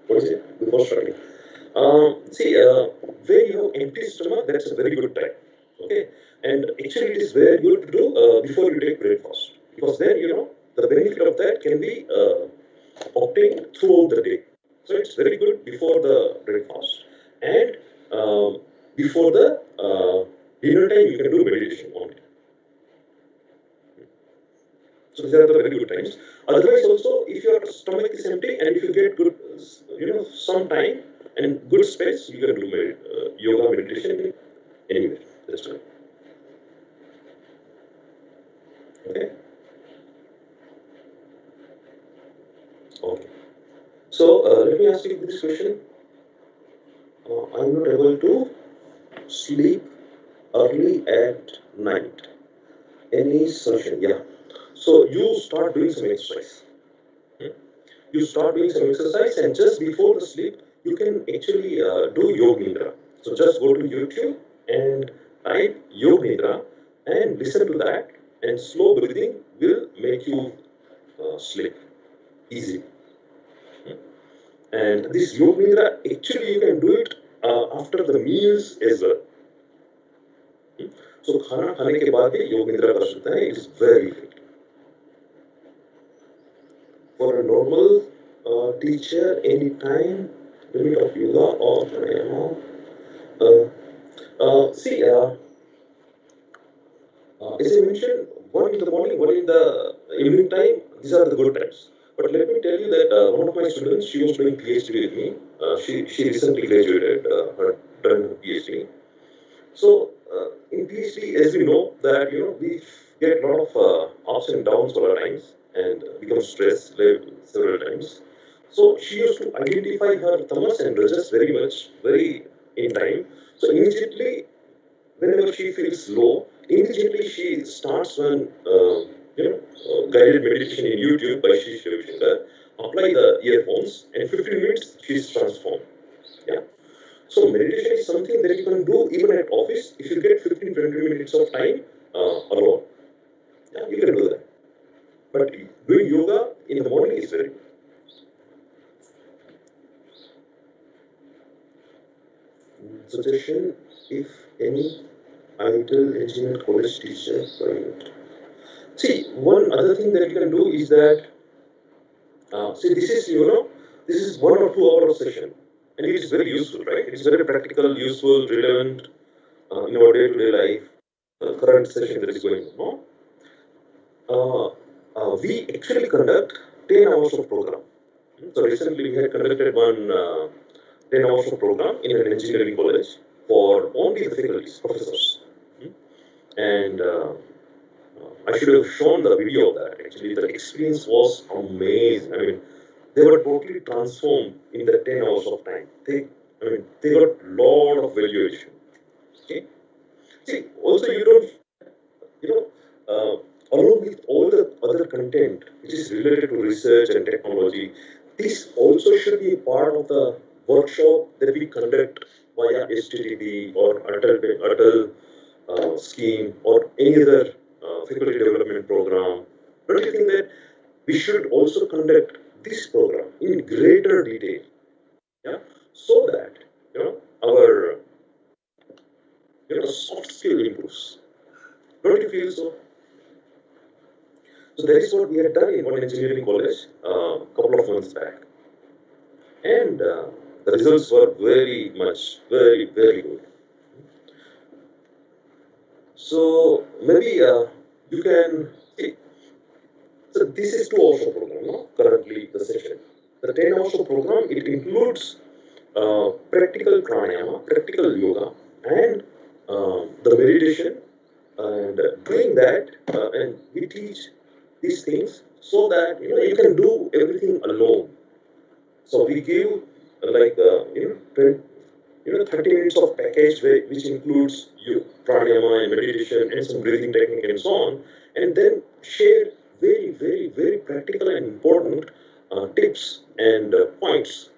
what is it? Before starting. See, when you have empty stomach, that's a very good time. Okay, and actually it is very good to do before you take breakfast, because then the benefit of that can be obtained throughout the day. So it's very good before the breakfast and before the dinner time. You can do meditation only. So these are the very good times. Otherwise, also if your stomach is empty and if you get good, some time and good space, you can do yoga meditation anywhere. That's right. Okay. Okay. So let me ask you this question. I'm not able to sleep early at night. Any solution? Yeah. So you start doing some exercise. Hmm? You start doing some exercise, and just before the sleep, you can actually do yoga nidra. So just go to YouTube and type yoga nidra and listen to that. And slow breathing will make you sleep easy. And this yoga nidra, actually you can do it after the meals as well. So खाना खाने के बाद भी योग निद्रा कर सकते हैं. It is very effective. For a normal teacher, any time limit of yoga or pranayama. See, as I mentioned, one in the morning, one in the evening time. These are the good times. But let me tell you that one of my students, she was doing PhD with me. She recently graduated, her done her PhD. So in PhD, as we know that we get a lot of ups and downs all the times and become stressed several times. So she used to identify her tamas and rajas very much, very in time. So immediately, whenever she feels low, immediately she starts one guided meditation in YouTube by Shri Ravi Shankar. Apply the earphones, and 15 minutes she's transformed. Yeah. So meditation is something that you can do even at office if you get 15-20 minutes of time alone. Yeah, you can do that. But doing yoga in the morning is very good. Suggestion: if any ideal engineer college teacher. See, one other thing that you can do is that see, this is this is 1 or 2 hour session, and it is very useful, right? It is very practical, useful, relevant in our day-to-day life. Current session that is going on. No? We actually conduct 10 hours of program. So recently we had conducted one 10 hours of program in an engineering college for only the faculties, professors. And I should have shown the video of that. Actually, the experience was amazing. I mean, they were totally transformed in the 10 hours of time. They got a lot of value addition. Okay. See, also you don't you know, along with all the other content which is related to research and technology, this also should be a part of the workshop that we conduct via HTTP or Atal scheme or any other faculty development program. Don't you think that we should also conduct this program in greater detail? Yeah, so that our soft skill improves. Don't you feel so? So that is what we had done in one engineering college a couple of months back. And the results were very much, very, very good. So maybe you can see. So this is 2 hours of program, no? Currently the session. The 10 hours of program, it includes practical pranayama, practical yoga, and the meditation. And doing that, and we teach these things so that you can do everything alone. So we give like 30 minutes of package which includes pranayama and meditation and some breathing technique and so on, and then share very, very, very practical and important tips and points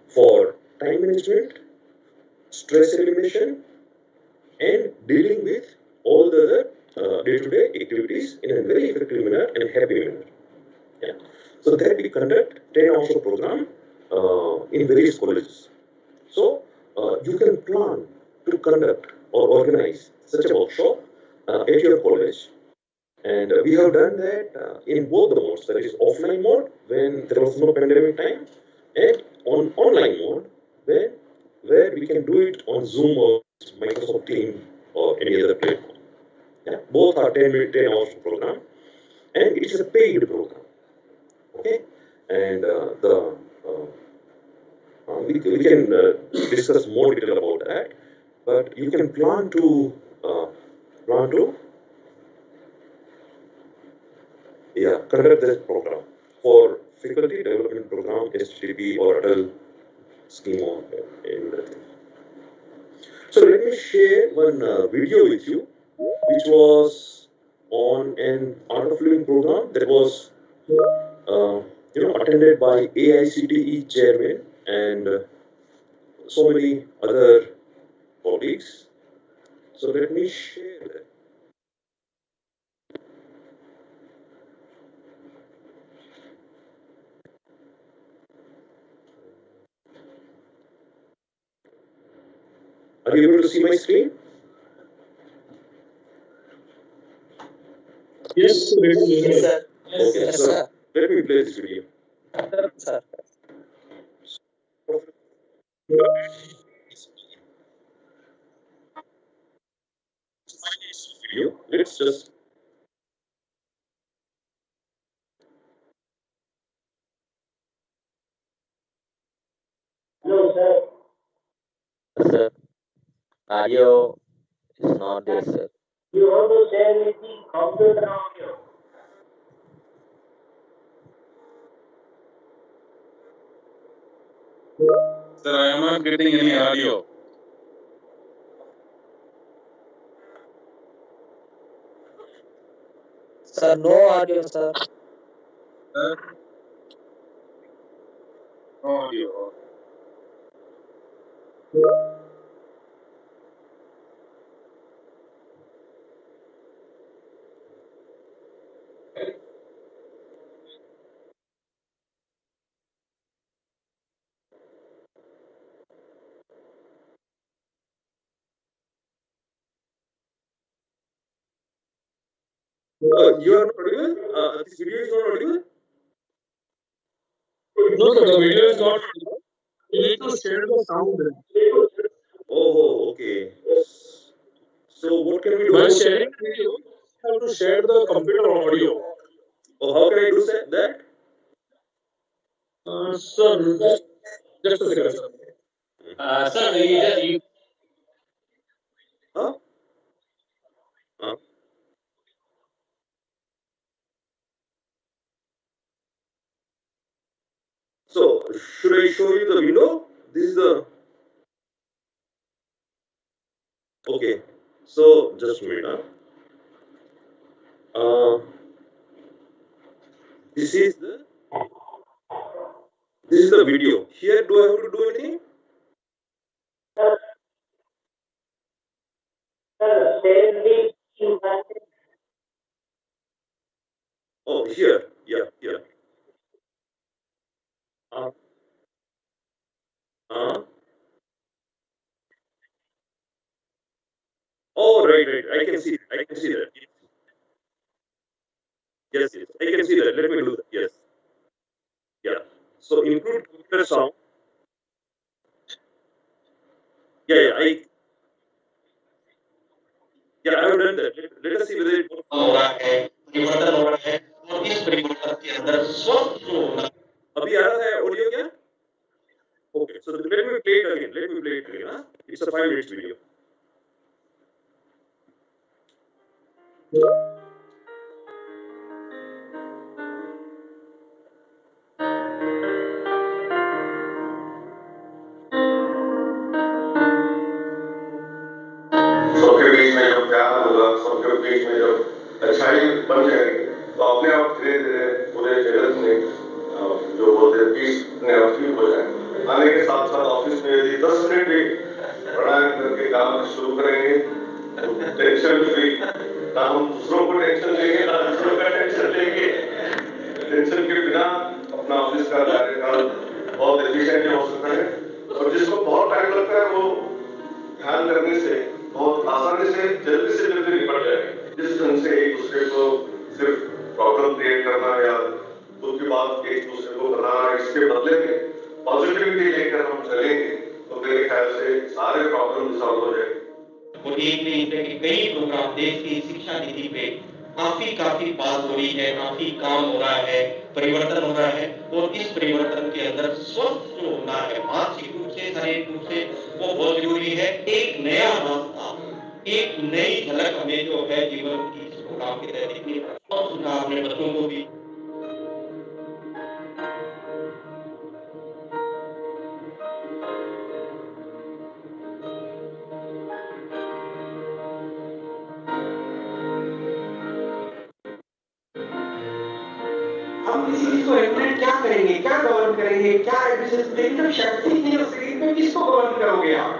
for time management, stress elimination, and dealing with all the other day-to-day activities in a very effective manner and happy manner. Yeah. So that we conduct 10 hours of program in various colleges. So you can plan to conduct or organize such a workshop at your college. And we have done that in both the modes, that is offline mode when there was no pandemic time, and on online mode when where we can do it on Zoom or Microsoft Teams or any other platform. Yeah? Both are 10 hours program, and it is a paid program. Okay, and we can discuss more detail about that, but you can uh, plan to conduct this program. for faculty development program, STP or Atal scheme or anything. So let me share one video with you, which was on an art of living program that was uh, attended by AICTE chairman and so many other colleagues. So let me share that. Are you able to see my screen? Yes, Yes, sir. Okay, Yes, so sir. let me play this video. Sir. Video. Let's just no, sir. Sir. Audio is not there, sir. You want to share with the computer audio. Sir, I am not getting any audio. Sir, no audio, sir. Sir, no audio. you are not audible. This video is not audible. No, sir, the video is not. You need to share the sound. Oh, okay. So what can we do? While sharing video, you have to share the computer audio. Oh, how can I do that? Sir, just a second, sir. Sir, you Huh? So should I show you the window? This is the okay. So just a minute. Uh, this is the video. Here, do I have to do anything? share the Oh, here. Yeah, here. Uh, uh, oh, right. I can see. I can see that. Yes. I can see that. Let me do that. Yes. Yeah. So include computer sound. Yeah. I have done that. Let us see whether it works. हो रहा है परिवर्तन हो रहा है और इस परिवर्तन के अंदर स्वस्थ जो होना अभी आ रहा है ऑडियो क्या? Okay. So let me play it again. Huh? It's a 5 minutes video. सबके बीच में जब प्यार होगा सबके बीच में जब अच्छाई बन जाएगी तो अपने आप धीरे धीरे पूरे जगत में जो बोलते हैं पीस अपने आप ठीक हो जाए आने के साथ साथ ऑफिस में यदि 10 मिनट भी प्राणायाम करके काम शुरू करेंगे तो टेंशन फ्री ना हम दूसरों को टेंशन लेंगे ना दूसरों का टेंशन लेंगे टेंशन के बिना अपना ऑफिस का कार्यकाल बहुत एफिशिएंटली हो सकता है और जिसको बहुत टाइम लगता है वो ध्यान करने से बहुत आसानी से जल्दी निपट जाएगा जिस ढंग से एक दूसरे को सिर्फ प्रॉब्लम क्रिएट करना या दुख की बात एक दूसरे को बताना इसके बदले में पॉजिटिविटी लेकर हम चलेंगे तो मेरे ख्याल से सारे प्रॉब्लम सॉल्व हो जाएंगे और एक ने इस तरह के कई प्रोग्राम देश की शिक्षा नीति पे काफी बात हो रही है, काफी काम हो रहा है, परिवर्तन हो रहा है और इस परिवर्तन के अंदर स्वस्थ जो होना है मानसिक रूप से शारीरिक रूप से वो बहुत जरूरी है। एक नया रास्ता, एक नई झलक हमें जो है जीवन की इस प्रोग्राम के तहत देखने और अपने बच्चों को भी इसको रेगुलेट क्या करेंगे, क्या गवर्न करेंगे, क्या एडमिशन देंगे, जब शक्ति नहीं है उसके में किसको गवर्न करोगे आप,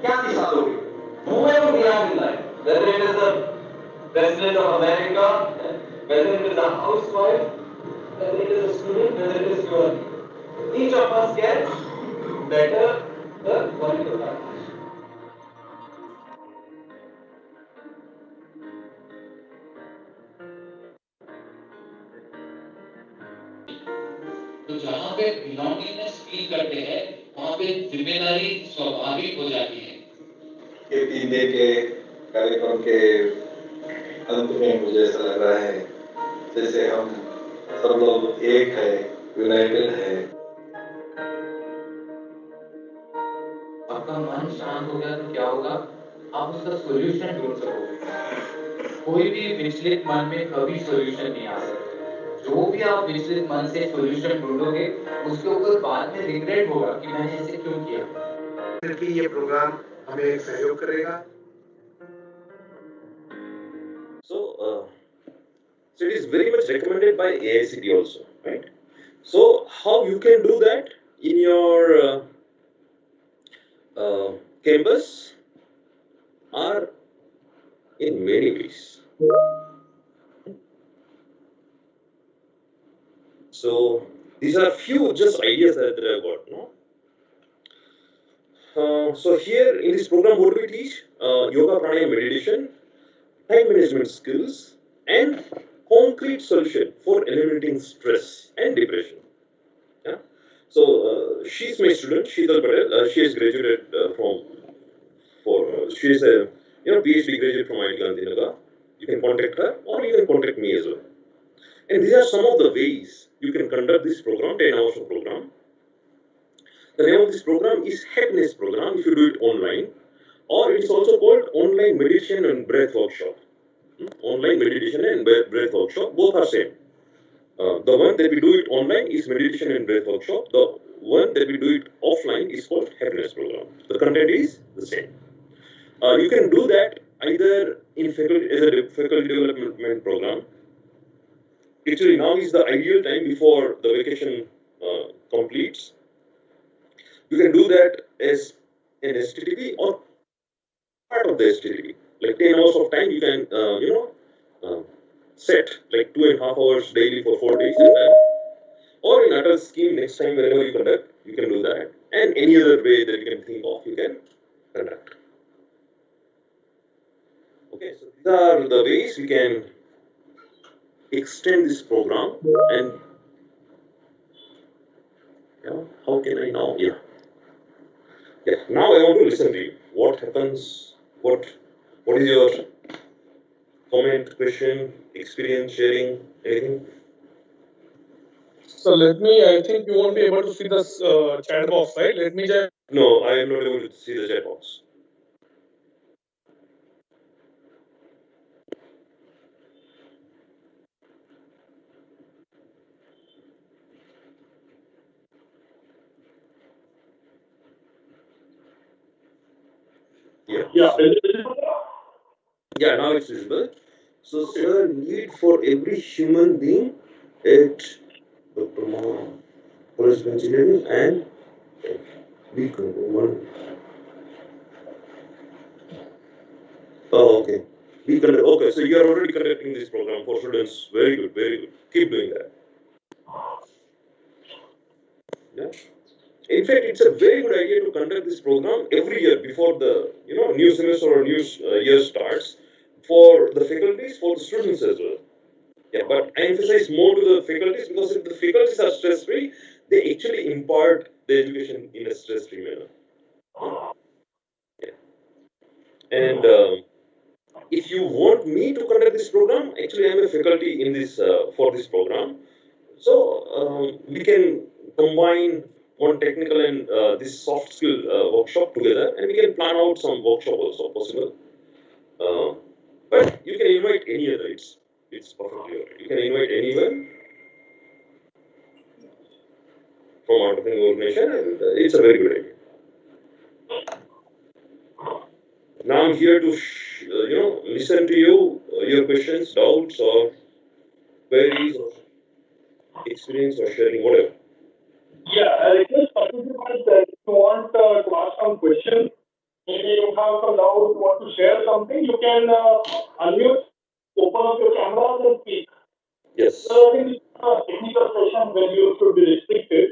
क्या दिशा दोगे? Whoever we are in life, whether it is the president of America, whether it is a housewife, whether it is a student, whether it is your, each of us can better the quality of our life. तो जहाँ पे belongingness feel करते हैं वहाँ पे जिम्मेदारी स्वाभाविक हो जाती है। ये 3 दिन के कार्यक्रम के अंत में मुझे ऐसा लग रहा है जैसे हम सब लोग एक है, यूनाइटेड है। आपका मन शांत हो गया तो क्या होगा, आप उसका सॉल्यूशन ढूंढ सकोगे। कोई भी विचलित मन में कभी सॉल्यूशन नहीं आ सकता। जो भी आप विचलित मन से सॉल्यूशन ढूंढोगे उसके ऊपर बाद में रिग्रेट होगा कि मैंने ऐसे क्यों किया। कि ये प्रोग्राम हमें एक सहयोग करेगा। So, so it is very much recommended by AICT also, right? So how you can do that in your campus are in many ways. So these are few just ideas that I got, no? So here in this program, what do we teach? Yoga, pranayama, meditation, time management skills, and concrete solution for eliminating stress and depression. Yeah. So she's my student, Sheetal Patel. She has graduated she is a PhD graduate from IIT Gandhinagar. You can contact her, or you can contact me as well. And these are some of the ways you can conduct this program, 10 hours of program. The name of this program is Happiness Program if you do it online, or it is also called Online Meditation and Breath Workshop. Online Meditation and Breath Workshop, both are same. The one that we do it online is Meditation and Breath Workshop. The one that we do it offline is called Happiness Program. The content is the same. You can do that either in faculty as a faculty development program. Actually, now is the ideal time before the vacation completes. You can do that as an STTP or part of the STTP. Like 10 hours of time, you can set like 2.5 hours daily for 4 days, and then, or in Atal scheme next time whenever you conduct, you can do that. And any other way that you can think of, you can conduct. Okay, so these are the ways we can extend this program. And how can I now? Now I want to listen to you. What happens? What is your comment, question, experience, sharing, anything? So I think you won't be able to see the chat box, right? Let me just. No, I am not able to see the chat box. Yeah, now it's visible. So, sir, need for every human being at Dr. College of Engineering and one. Oh, okay. Okay, so you are already conducting this program for students. Very good, very good. Keep doing that. Yeah. In fact, it's a very good idea to conduct this program every year before the new semester or new year starts, for the faculties, for the students as well. Yeah, but I emphasize more to the faculties because if the faculties are stress free, they actually impart the education in a stress free manner. Yeah. And if you want me to conduct this program, actually I am a faculty in this for this program, so we can combine one technical and this soft skill workshop together, and we can plan out some workshop also possible. But you can invite any other. It's perfectly alright. You can invite anyone from out of the organization, and it's a very good idea. Now I'm here to listen to you, your questions, doubts, or queries. experience or sharing, whatever. Yeah, I request participants that if you want to ask some questions, maybe you have some doubt, you want to share something, you can unmute, open up your camera and speak. Yes. So I think this is a technical session where you should be restricted.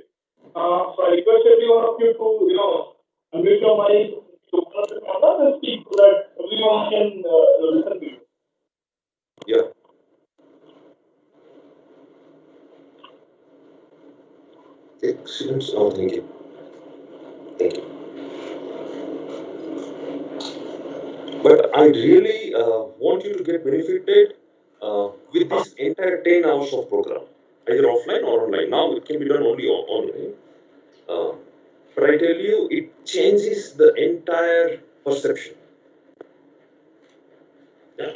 So I request every one of you to, unmute your mic, to open up your camera and speak so that everyone can listen to you. Yeah. Excellent. Oh, thank you. Thank you. But I really want you to get benefited with this entire 10 hours of program, either offline or online. Now it can be done only online. Uh, but I tell you, it changes the entire perception. Yeah,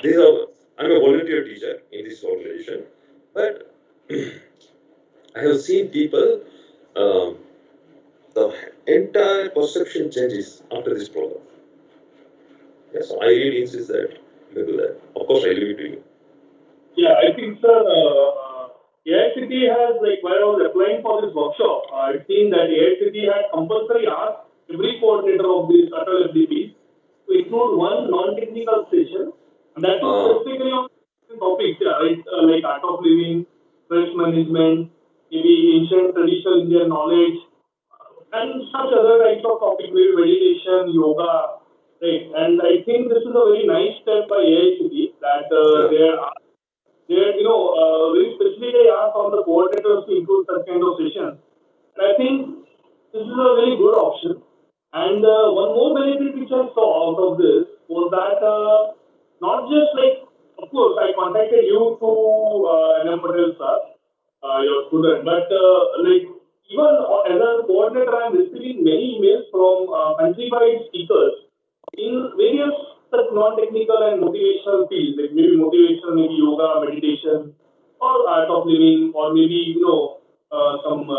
I'm a volunteer teacher in this organization, but I have seen people, um, the entire perception changes after this program. Yeah, so I really insist that you do that. Of course, I leave it to you. Yeah, I think, sir, AICT has, like, while I was applying for this workshop, I've seen that AICT had compulsory asked every coordinator of this Atal FDP to include one non-technical session, and that was specifically on topics, yeah, right, like art of living, stress management, maybe ancient traditional Indian knowledge, and such other types of topics, maybe meditation, yoga, right? And I think this is a very nice step by AICT that very specifically asked all the coordinators to include such kind of sessions. And I think this is a very good option. And one more benefit which I saw out of this was that not just like, of course, I contacted you to NM Patel sir, your student, but like even as a coordinator, I'm receiving many emails from countrywide speakers in various such non-technical and motivational fields, like maybe motivational, maybe yoga, meditation, or art of living, or maybe some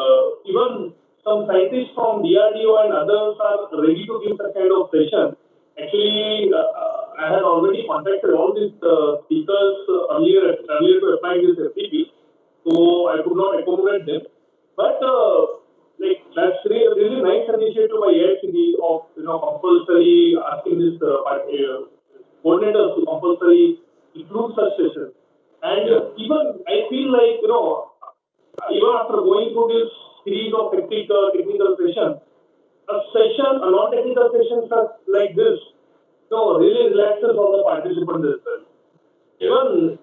even some scientists from DRDO and others are ready to give that kind of session. Actually, I had already contacted all these speakers earlier to apply this FTP, so I could not accommodate them. But like that's really nice initiative by AICD of compulsory asking this coordinators to compulsory include such sessions. And even I feel like even after going through this series of technical sessions, a non-technical session like this, really relaxes all the participants as well. Even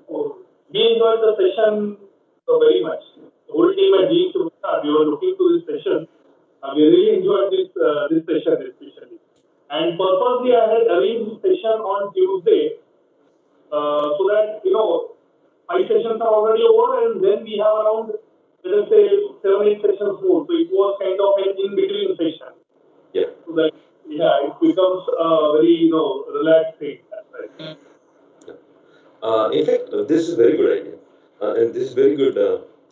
we enjoyed the session very much. The whole team at Being Superstar, we were looking to this session. We really enjoyed this session especially. And purposely, I had arranged this session on Tuesday so that five sessions are already over, and then we have around let us say 7-8 sessions more. So it was kind of an in between session. Yeah. So that it becomes a very relaxed thing. Right. In fact, this is very good idea, and this is very good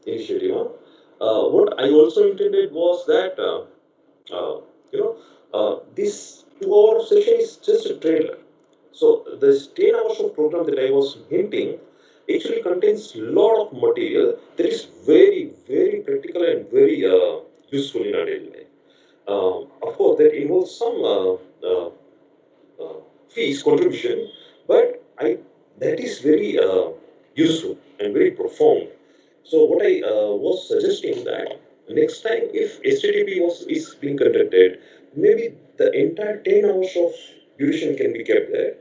initiative. Huh? What I also intended was that this 2 hour session is just a trailer. So this 10 hours of program that I was hinting actually contains a lot of material that is very, very practical and very useful in our daily life. Of course, that involves some fees contribution, but that is very useful and very profound. So what I was suggesting that next time if HTTP is being conducted, maybe the entire 10 hours of duration can be kept there,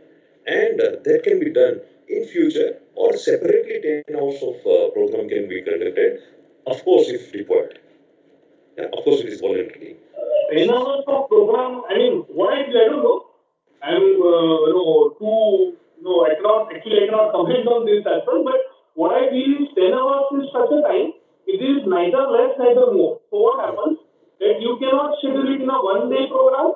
and that can be done in future, or separately 10 hours of program can be conducted, of course if required. Yeah, of course it is voluntary. 10 hours of program, I mean, what I don't know. I'm, too, I cannot comment on this as well, but what I feel is 10 hours is such a time, it is neither less, neither more. So what happens, that you cannot schedule it in a one-day program,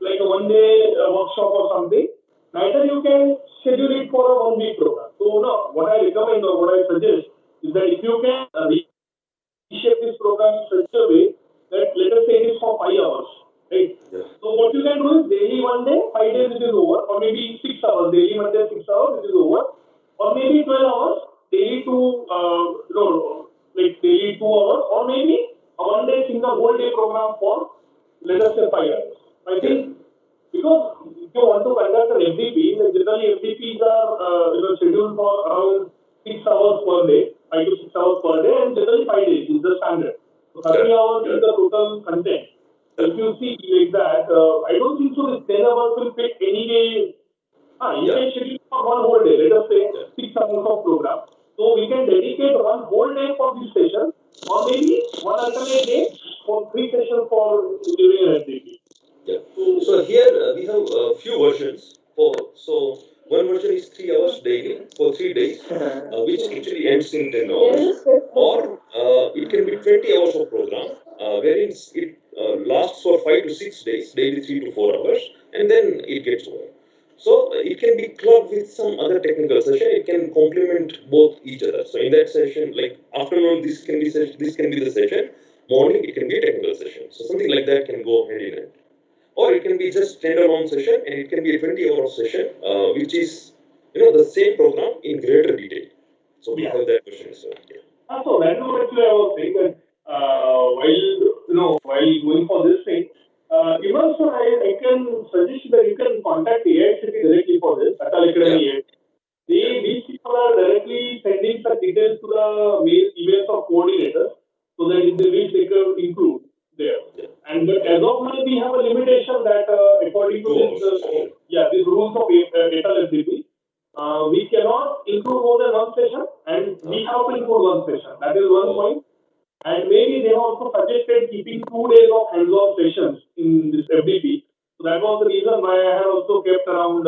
like a one-day workshop or something, neither you can schedule it for a one-week program. So, no, what I recommend or what I suggest is that if you can reshape this program in such a way that let us say it is for 5 hours, right? Yeah. So what you can do is daily one day, 5 days it is over, or maybe 6 hours, daily one day 6 hours it is over, or maybe 12 hours daily to like daily 2 hours, or maybe a one day single whole day program for let us say 5 hours. I think because if you want to conduct an FDP, then generally FDPs are scheduled for around 6 hours per day, 5 to 6 hours per day, and generally 5 days is the standard. So 30 hours is the total content. So if you see like that, I don't think so. This 10 hours will fit any day. You can schedule for one whole day. Let us say 6 hours of program. So we can dedicate one whole day for this session, or maybe one alternate day for 3 sessions for during an FDP. Yeah. So here we have a few versions. So one version is 3 hours daily for 3 days, which actually ends in 10 hours, or it can be 20 hours of program, wherein it lasts for 5 to 6 days, daily 3 to 4 hours, and then it gets over. So it can be clubbed with some other technical session. It can complement both each other. So in that session, like afternoon, this can be the session. Morning, it can be a technical session. So something like that can go hand in hand, or it can be just standalone session, and it can be a 20-hour session, which is the same program in greater detail. So we have that version as well. Yeah. So that is what actually I was saying that while going for this thing, even also I can suggest that you can contact AICT directly for this, Atal Academy Yeah. these people are directly sending the details to the mail emails of coordinators, so that in the which they can include there. Yeah. And but as of now, we have a limitation that according to 2 this, hours session. these rules of ATAL FDP, we cannot include more than one session, and we have to include one session. That is one point. And maybe they have also suggested keeping 2 days of hands-on sessions in this FDP. So that was the reason why I had also kept around,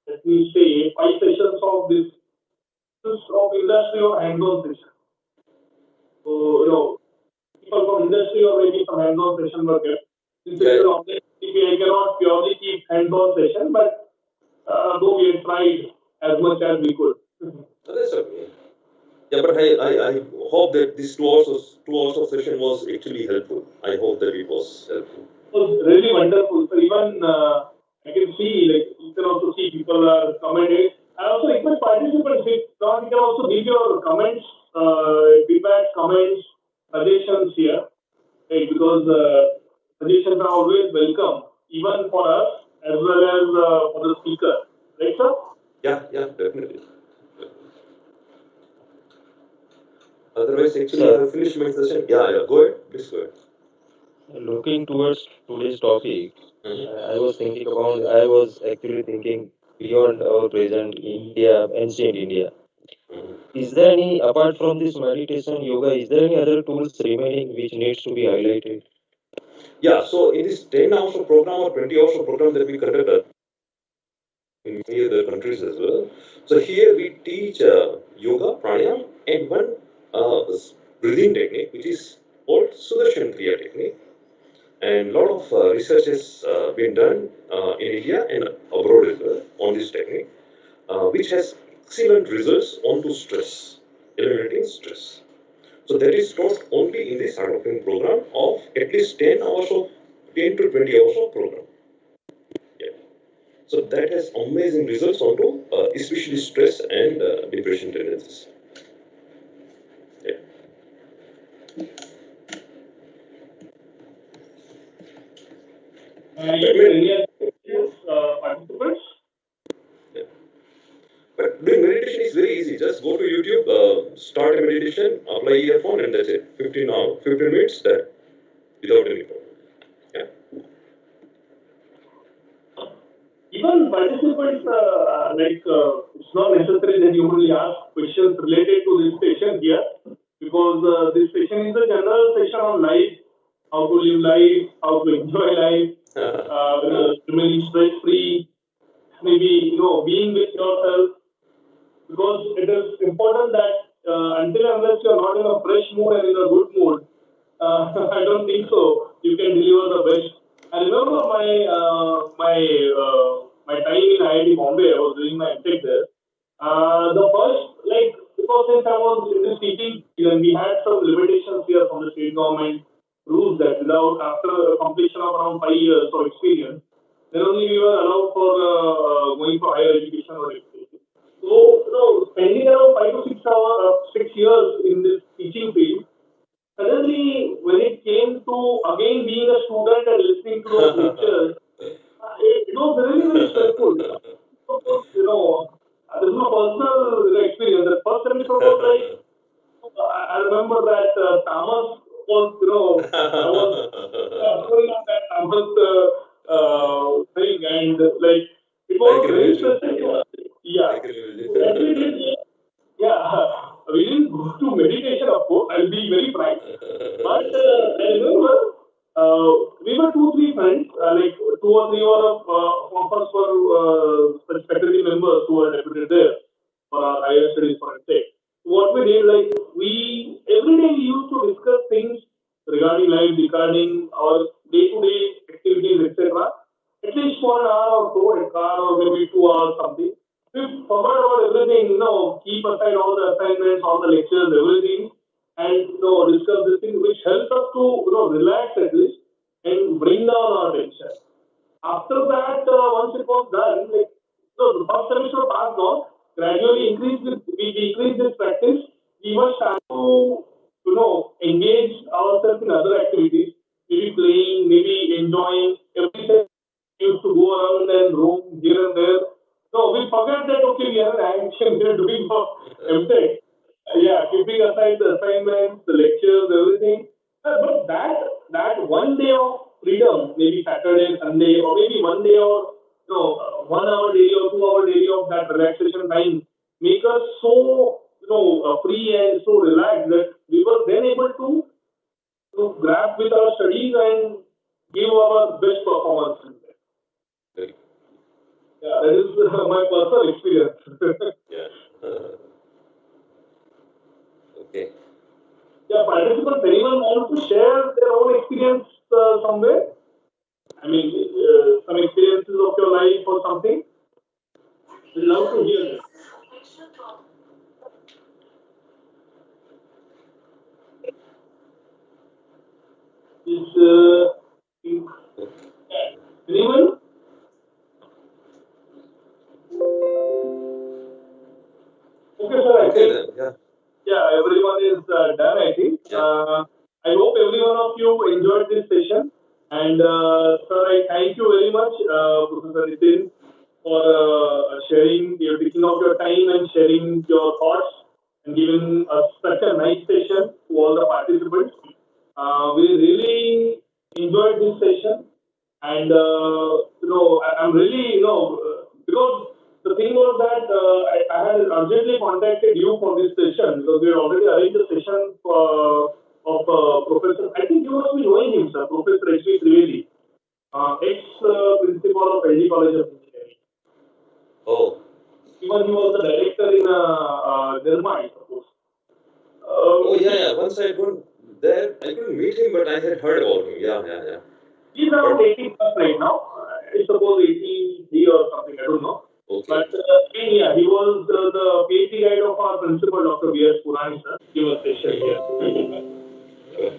let me say, 5 sessions of this of industry or hands-on session. So, people from industry or maybe some hands-on session were kept. Since it's an online FDP, I cannot purely keep hands-on session, but though we had tried as much as we could. So that's okay. Yeah, but I hope that this 2 hours of session was actually helpful. I hope that it was helpful. It was really wonderful. So even I can see, like you can also see people are commenting. I also request participants, if not, you can also give your comments, feedback, comments, suggestions here, right? Because suggestions are always welcome, even for us as well as for the speaker, right, sir? Yeah, definitely. Otherwise, actually, I Sir, have finished my session. Yeah, go ahead. Please go ahead. looking towards today's topic, Mhm. I was actually thinking beyond our present India, ancient India. Mhm. Is there any, apart from this meditation, yoga, is there any other tools remaining which needs to be highlighted? Yeah, so in this 10 hours of program or 20 hours of program that we conduct in many other countries as well. So here we teach yoga, pranayam, and one breathing technique, which is called Sudarshan Kriya technique. And a lot of research has been done in India and abroad as well on this technique, which has excellent results onto stress, eliminating stress. So that is taught only in this Sanofin program of at least 10 hours of 10 to 20 hours of program. Yeah. So that has amazing results onto especially stress and depression tendencies. Yeah. But, Yes, sir. Any other questions, participants? yeah. But doing meditation is very easy. Just go to YouTube, start a meditation, apply earphone, and that's it. 15 minutes, that without any problem. Yeah. Even participants, it's not necessary that you only ask questions related to this session here, because this session is a general session on life, how to live life, how to enjoy life, remaining stress free, maybe being with yourself, because it is important that until unless you are not in a fresh mood and in a good mood, I don't think so you can deliver the best. I remember my time in IIT Bombay. I was doing my MTech there. The first, like, because since I was in this teaching, and we had some limitations here from the state government rules that without after completion of around 5 years of experience, then only we were allowed for going for higher education or education. So, spending around 5 to 6 hours, 6 years in this teaching field, suddenly when it came to again being a student and listening to those lectures, it was really very stressful. This is my personal experience. The first semester was like, I remember that Thomas was, I was going on that Thomas thing, and like it I was can very imagine. stressful. Yeah. I can So what we imagine. did, yeah, we didn't go to meditation, of course. I'll be very frank. But I remember we were two, three friends, like two or three of us were such faculty members who were deputed there for our higher studies for intake. What we did, like we every day we used to discuss things regarding life, regarding our day-to-day activities, etc. At least for an hour or so, a car or maybe 2 hours something. We forgot about everything, keep aside all the assignments, all the lectures, everything, and discuss this thing, which helps us to relax at least and bring down our tension. After that, once it was done, like the first semester passed on, gradually we increased this practice. We must start to engage ourselves in other activities, maybe playing, maybe enjoying. Every session we used to go around and roam here and there. No, we forget that okay, we have an action we are doing for MTech. Yeah, keeping aside the assignments, the lectures, everything. But that one day of freedom, maybe Saturday, Sunday, or maybe one day or 1 hour daily or 2 hour daily of that relaxation time, make us so free and so relaxed that we were then able to grab with our studies and give our best performance. Very- Yeah, that is my personal experience. Yeah. Okay. Yeah, participants, anyone want to share their own experience somewhere? I mean, some experiences of your life or something? We'd love to hear that. Is anyone? Okay, sir. I Okay think then. Yeah. yeah, everyone is done. I think. Yeah. I hope every one of you enjoyed this session. And sir, I thank you very much, Professor Nitin, for sharing, your taking of your time and sharing your thoughts and giving us such a nice session to all the participants. We really enjoyed this session, and I'm really because the thing was that I had urgently contacted you for this session because we had already arranged a session of Professor. I think you must be knowing him, sir, Professor H.V. Trivedi, ex-principal of LD College of Engineering. Oh. Even he was the director in Nirma, I suppose. Oh yeah, yeah. Once I couldn't there, I couldn't meet him, but I had heard about him. Yeah, yeah, yeah. He's around But 80 plus right now. I suppose 83 or something, I don't know. okay. But yeah, he was the PhD guide of our principal, Dr. V.S. Purani, sir. He was session here. Sure.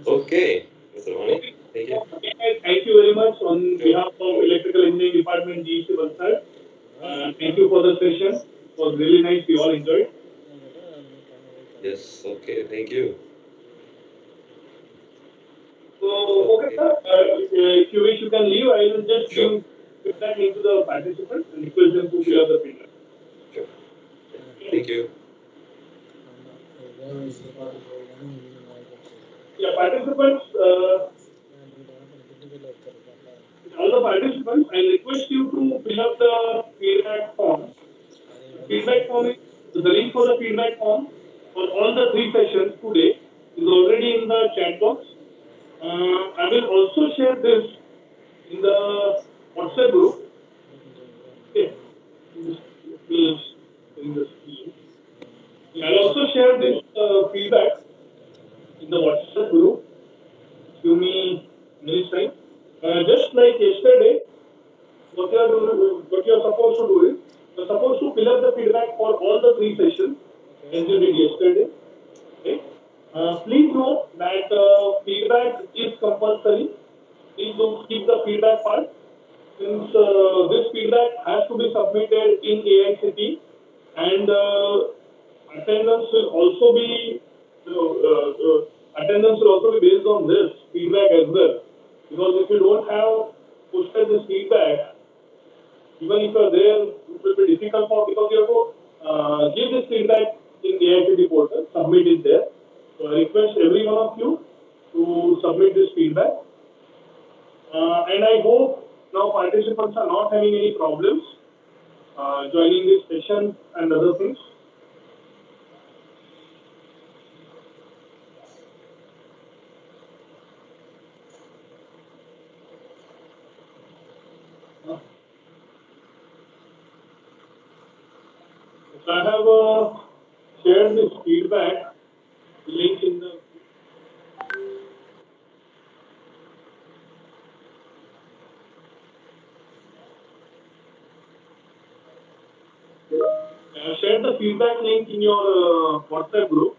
Okay, Mr. Wani. Okay. Thank you. Okay, thank you very much on Sure. behalf of Electrical Engineering Department, GEC Valsad. Thank you for the session. It was really nice. We all enjoyed. Yes. Okay. Thank you. So, okay, Okay. sir. If you wish, you can leave. I will just Sure. give feedback into the participants and request them to fill Sure. up the feedback. Sure. Thank you. Yeah, participants, all the participants, I request you to fill up the feedback form. The feedback form is the link for the feedback form for all the three sessions today is already in the chat box. I will also share this in the WhatsApp group. Okay. Please in the screen. I'll also share this feedback in the WhatsApp group. Give me minutes time. Just like yesterday, what you are supposed to do is you're supposed to fill up the feedback for all the three sessions as you did yesterday. Okay. Please note that feedback is compulsory. Please don't skip the feedback part. Since this feedback has to be submitted in AICT and attendance will also be attendance will also be based on this feedback as well. Because if you don't have posted this feedback, even if you're there, it will be difficult for because you have to give this feedback in the AICT portal, submit it there. So I request every one of you to submit this feedback. And I hope now participants are not having any problems joining this session and other things. So I have shared this feedback link in the. I shared the feedback link in your WhatsApp group.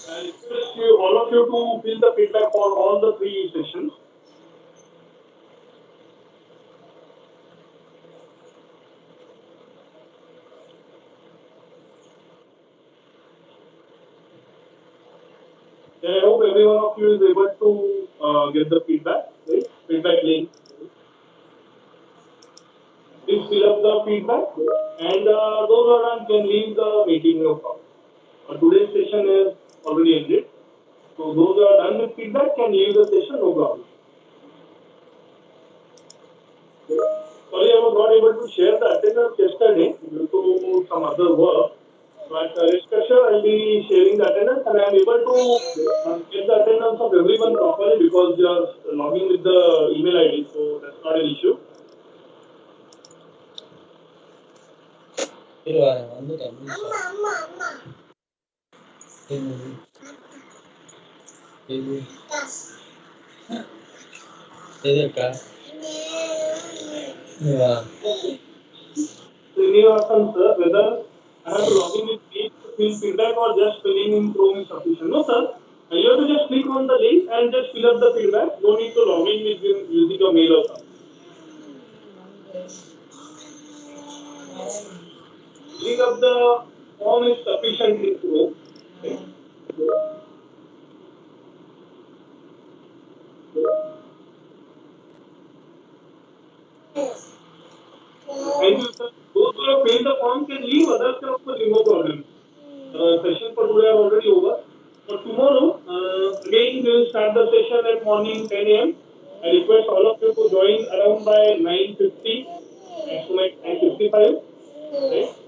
I request you, all of you to fill the feedback for all the 3 sessions. I hope every one of you is able to get the feedback, right? Feedback link. Please fill up the feedback, and those who are done can leave the meeting no problem. Today's session is already ended, so those who are done with feedback can leave the session no problem. Sorry, I was not able to share the attendance yesterday due to some other work. But rest assured, I'll be sharing the attendance and I'm able to get the attendance of everyone properly because you are logging with the email ID, so that's not an issue. Srinivasan sir, whether I have to log in with me to fill feedback or just filling in Chrome is sufficient. No sir, you have to just click on the link and just fill up the feedback. No need to log in with using your mail or something. Filling up the form is sufficient in Chrome. Okay. Thank you, sir. Those who have filled the form can leave, others can also leave, no problem. Session for today are already over. For tomorrow, again we will start the session at morning 10 a.m. I request all of you to join around by 9:50, maximum 9:55, right?